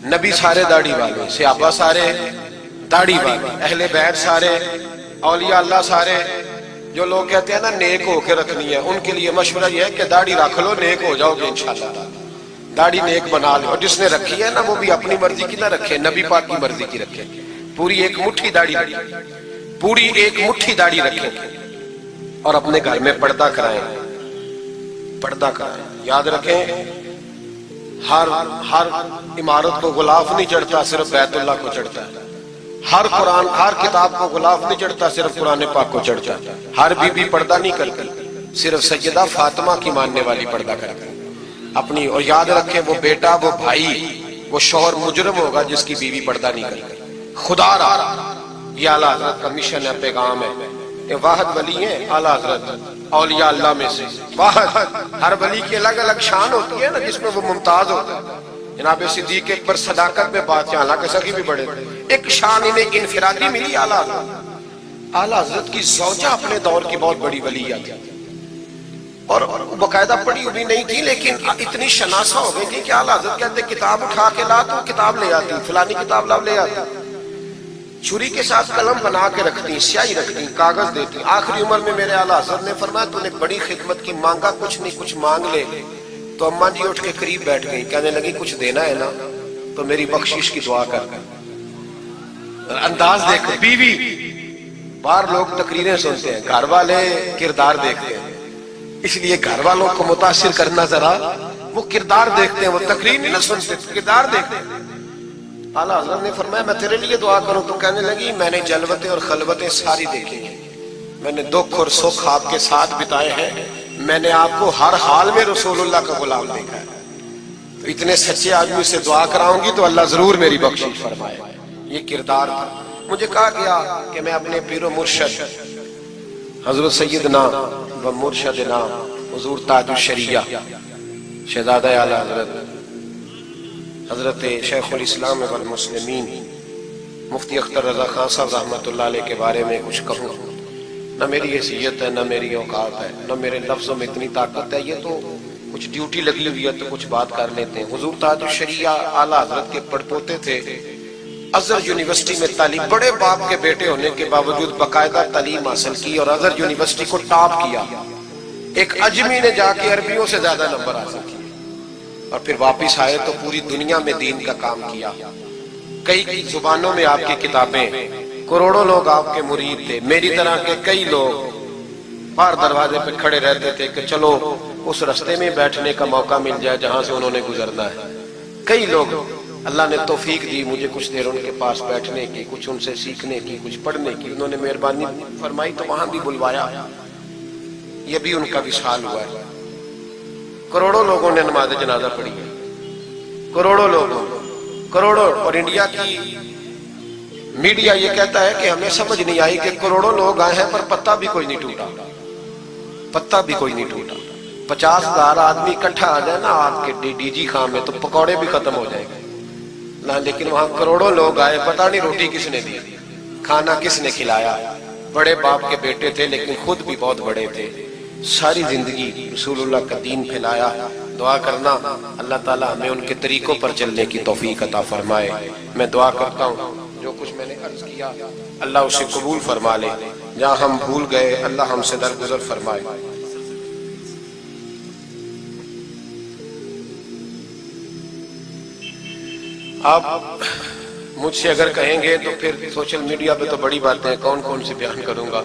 نبی سارے داڑھی والے، صحابہ سارے داڑھی والے، اہل بیت سارے، اولیاء اللہ سارے۔ جو لوگ کہتے ہیں نا نیک ہو کے رکھنی ہے، ان کے لیے مشورہ یہ ہے کہ داڑھی رکھ لو، نیک ہو جاؤ گے انشاءاللہ۔ داڑھی نیک بنا لو، اور جس نے رکھی ہے نا وہ بھی اپنی مرضی کی نہ رکھے، نبی پاک کی مرضی کی رکھے۔ پوری ایک مٹھی داڑھی رکھے، پوری ایک مٹھی داڑھی رکھے، اور اپنے گھر میں پردہ کرائیں، پردہ کرائیں۔ یاد رکھیں ہر عمارت کو غلاف نہیں چڑھتا، صرف بیت اللہ کو چڑھتا ہے۔ ہر قرآن، ہر کتاب کو غلاف نہیں چڑھتا، صرف قرآن پاک کو چڑھتا ہے۔ ہر بی بی پردہ نہیں کرتی، صرف سیدہ فاطمہ کی ماننے والی پردہ کرتی اپنی۔ اور یاد رکھیں وہ بیٹا، وہ بھائی، وہ شوہر مجرم ہوگا جس کی بیوی پردہ نہیں کرتی۔ خدا رہا، یہ اعلیٰ حضرت کا مشن ہے، پیغام ہے۔ یہ واحد ولی ہیں اعلیٰ حضرت اولیاء اللہ میں سے، واحد۔ ہر ولی کی الگ الگ شان ہوتی ہے نا، جس میں وہ ممتاز ہوتا ہے۔ جناب صدیق اکبر صداقت میں بات ہے، حالانکہ سخی بھی بڑے تھے، ایک شان انہیں انفرادی ملی اعلیٰ حضرت۔ اعلیٰ حضرت کی زوجہ اپنے دور کی بہت بڑی ولیہ تھی، اور باقاعدہ پڑھی ہوئی نہیں تھی، لیکن اتنی شناسہ ہو گئی تھی کہ اعلیٰ حضرت کہتے کتاب اٹھا کے لا تو کتاب لے آتی، فلانی کتاب لا لے آتی۔ چھری کے ساتھ قلم بنا کے رکھتی، سیاہی رکھتی، کاغذ دیتی۔ آخری عمر میں میرے اعلیٰ حضرت نے فرمایا تو نے بڑی خدمت کی، مانگا کچھ نہیں، کچھ مانگ لے۔ تو اماں جی اٹھ کے قریب بیٹھ گئی، کہنے لگی کچھ دینا ہے نا تو میری بخشش کی دعا کر۔ انداز دیکھو، بیوی، باہر لوگ تقریریں سنتے ہیں، گھر والے کردار دیکھتے ہیں، اس لیے گھر والوں کو متاثر کرنا ذرا، وہ کردار دیکھتے ہیں، وہ تقریر نہیں نہ سنتے، کردار دیکھتے ہیں۔ اعلیٰ حضرت نے فرمایا میں تیرے لیے دعا کروں، تو کہنے لگی میں نے جلوتیں اور خلوتیں ساری دیکھی ہیں، میں نے دکھ اور سکھ آپ کے ساتھ بتائے ہیں، میں نے آپ کو ہر حال میں رسول اللہ کا غلام دیکھا ہے، تو اتنے سچے آدمی سے دعا کراؤں گی تو اللہ ضرور میری بخشش فرمائے۔ یہ کردار تھا۔ مجھے کہا گیا کہ میں اپنے پیر و مرشد حضرت سیدنا و مرشدنا حضور تاج الشریعہ شہزادہ اعلیٰ حضرت شیخ الاسلام والمسلمین مفتی اختر رضا خان صاحب رحمۃ اللہ علیہ کے بارے میں کچھ کہوں۔ نہ میری حیثیت ہے، نہ میری اوقات ہے، نہ میرے لفظوں میں اتنی طاقت ہے، یہ تو کچھ ڈیوٹی لگی ہوئی ہے تو کچھ بات کر لیتے ہیں۔ حضور تاج الشریعہ اعلیٰ حضرت کے پڑپوتے تھے، ازہر یونیورسٹی میں تعلیم، بڑے باپ کے بیٹے ہونے کے باوجود باقاعدہ تعلیم حاصل کی اور ازہر یونیورسٹی کو ٹاپ کیا۔ ایک اجمی نے جا کے عربیوں سے زیادہ نمبر حاصل کیے، اور پھر واپس آئے تو پوری دنیا میں دین کا کام کیا۔ کئی زبانوں میں آپ کی کتابیں، کروڑوں لوگ آپ کے مرید تھے۔ میری طرح کے کئی لوگ باہر دروازے پہ کھڑے رہتے تھے کہ چلو اس رستے میں بیٹھنے کا موقع مل جائے جہاں سے انہوں نے گزرنا ہے۔ کئی لوگ اللہ نے توفیق دی مجھے کچھ دیر ان کے پاس بیٹھنے کی، کچھ ان سے سیکھنے کی، کچھ پڑھنے کی، انہوں نے مہربانی فرمائی تو وہاں بھی بلوایا۔ یہ بھی ان کا وصال ہوا ہے۔ کروڑوں لوگوں نے نماز جنازہ پڑھی ہے، کروڑوں لوگوں، کروڑوں۔ اور انڈیا کی میڈیا یہ کہتا ہے کہ ہمیں سمجھ نہیں آئی کہ کروڑوں لوگ آئے ہیں پر پتہ بھی کوئی نہیں ٹوٹا، پتہ بھی کوئی نہیں ٹوٹا۔ 50,000 آدمی اکٹھا آ جائے نا آپ کے ڈی جی خان میں تو پکوڑے بھی ختم ہو جائیں گے نہ، لیکن وہاں کروڑوں لوگ آئے، پتہ نہیں روٹی کس نے دی، کھانا کس نے کھلایا۔ بڑے باپ کے بیٹے تھے لیکن خود بھی بہت بڑے تھے، ساری زندگی رسول اللہ کا دین پھیلایا۔ دعا کرنا اللہ تعالی ہمیں ان کے طریقوں پر چلنے کی توفیق عطا فرمائے۔ میں دعا کرتا ہوں جو کچھ میں نے عرض کیا اللہ اسے قبول فرما لے، جہاں ہم بھول گئے اللہ ہم سے درگزر فرمائے۔ آپ مجھ سے اگر کہیں گے تو پھر سوشل میڈیا پہ تو بڑی باتیں کون کون سے بیان کروں گا،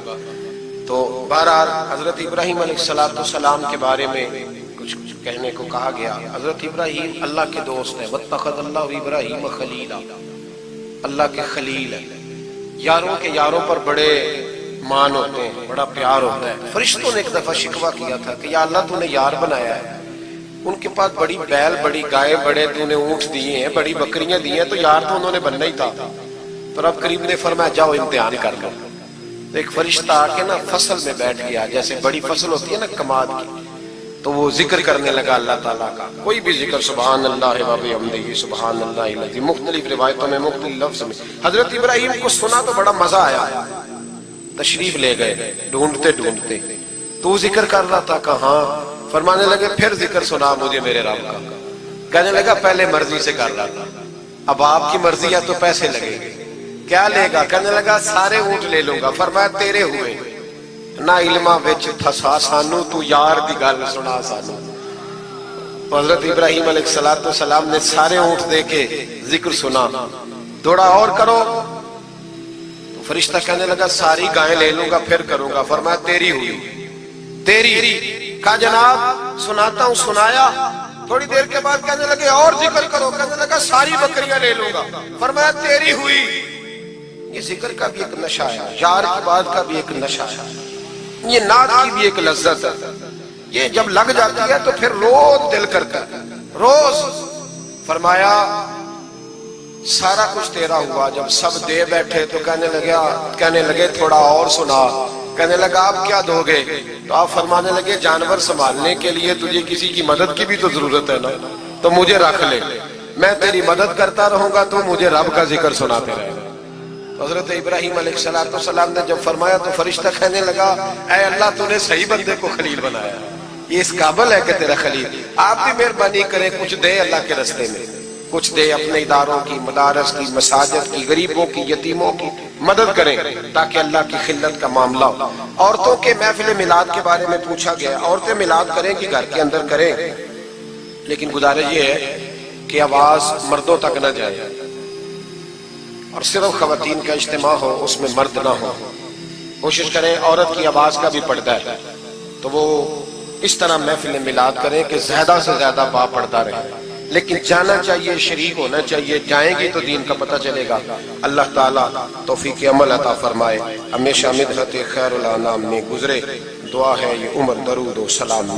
تو بہرحال حضرت ابراہیم علیہ السلام کے بارے میں کچھ کہنے کو کہا گیا۔ حضرت ابراہیم اللہ کے دوست ہیں، واتخذ اللہ ابراہیم خلیلا، اللہ کے خلیل ہیں۔ یاروں کے یاروں پر بڑے مان ہوتے ہیں، بڑا پیار ہوتا ہے۔ فرشتوں نے ایک دفعہ شکوہ کیا تھا کہ یا اللہ تو نے یار بنایا ہے، ان کے پاس بڑی بیل، بڑی گائے، بڑے تو نے اونٹ دیے ہیں، بڑی بکریاں دی ہیں، تو یار تو انہوں نے بننا ہی تھا۔ تو رب کریم نے فرمایا جاؤ امتحان کر لو۔ تو ایک فرشتہ آ کے نا فصل میں بیٹھ گیا، جیسے بڑی فصل ہوتی ہے نا کماد کی، تو وہ ذکر کرنے لگا اللہ تعالیٰ کا، کوئی بھی ذکر، سبحان اللہ و بحمدہ سبحان اللہ العظیم، مختلف روایتوں میں مختلف لفظ میں۔ حضرت ابراہیم کو سنا تو بڑا مزہ آیا، تشریف لے گئے ڈھونڈتے ڈھونڈتے، تو تو ذکر کر رہا تھا؟ کہاں؟ فرمانے لگے پھر ذکر سنا مجھے میرے رب کا. کہنے لگا پہلے مرضی سے کر رہا تھا، اب آپ کی مرضی ہے تو پیسے لگیں گے. کیا لے گا؟ کہنے لگا سارے اونٹ لے لوں گا. فرمایا تیرے ہوئے نہ علماں وچ پھسا سانو، تو یار دی گل سنا سانو. حضرت ابراہیم علیہ السلام نے سارے اونٹ دے کے ذکر سنا. تھوڑا اور کرو. تو فرشتہ کہنے لگا ساری گائیں لے لوں گا پھر کروں گا. فرمایا تیری ہوئی، تیری. کہا جناب سناتا ہوں. سنایا. تھوڑی دیر کے بعد کہنے لگے اور ذکر کرو. کہنے لگا ساری بکریاں لے لوں گا. فرمایا تیری ہوئی. یہ ذکر کا بھی ایک نشہ ہے، یار کی بات کا بھی ایک نشہ ہے، یہ نعت کی بھی ایک لذت ہے. یہ جب لگ جاتی ہے تو پھر روز دل کرتا ہے، روز. فرمایا سارا کچھ تیرا ہوا. جب سب دے بیٹھے تو کہنے لگے تھوڑا اور سنا. کہنے لگا آپ کیا دو گے؟ تو آپ فرمانے لگے جانور سنبھالنے کے لیے تجھے کسی کی مدد کی بھی تو ضرورت ہے نا، تو مجھے رکھ لے، میں تیری مدد کرتا رہوں گا تو مجھے رب کا ذکر سناتے رہے. حضرت ابراہیم علیہ السلام نے جب فرمایا تو فرشتہ کہنے لگا اے اللہ تو نے صحیح بندے کو خلیل بنایا، یہ اس قابل ہے کہ تیرا خلیل. آپ بھی مہربانی کریں کچھ دے اللہ کے رستے میں، کچھ دے اپنے اداروں کی، مدارس کی، مساجد کی، غریبوں کی، یتیموں کی مدد کریں تاکہ اللہ کی خلت کا معاملہ ہو. عورتوں کے محفل میلاد کے بارے میں پوچھا گیا. عورتیں میلاد کریں کہ گھر کے اندر کریں، لیکن گزارش یہ ہے کہ آواز مردوں تک نہ جائے اور صرف خواتین کا اجتماع ہو، اس میں مرد نہ ہو. کوشش کریں عورت کی آواز کا بھی پردہ ہے تو وہ اس طرح محفل میلاد کریں کہ زیادہ سے زیادہ با پردہ رہے. لیکن جانا چاہیے، شریک ہونا چاہیے. جائیں گی تو دین کا پتہ چلے گا. اللہ تعالیٰ توفیق عمل عطا فرمائے. ہمیشہ مدحت خیر الانام میں گزرے. دعا ہے یہ عمر درود و سلام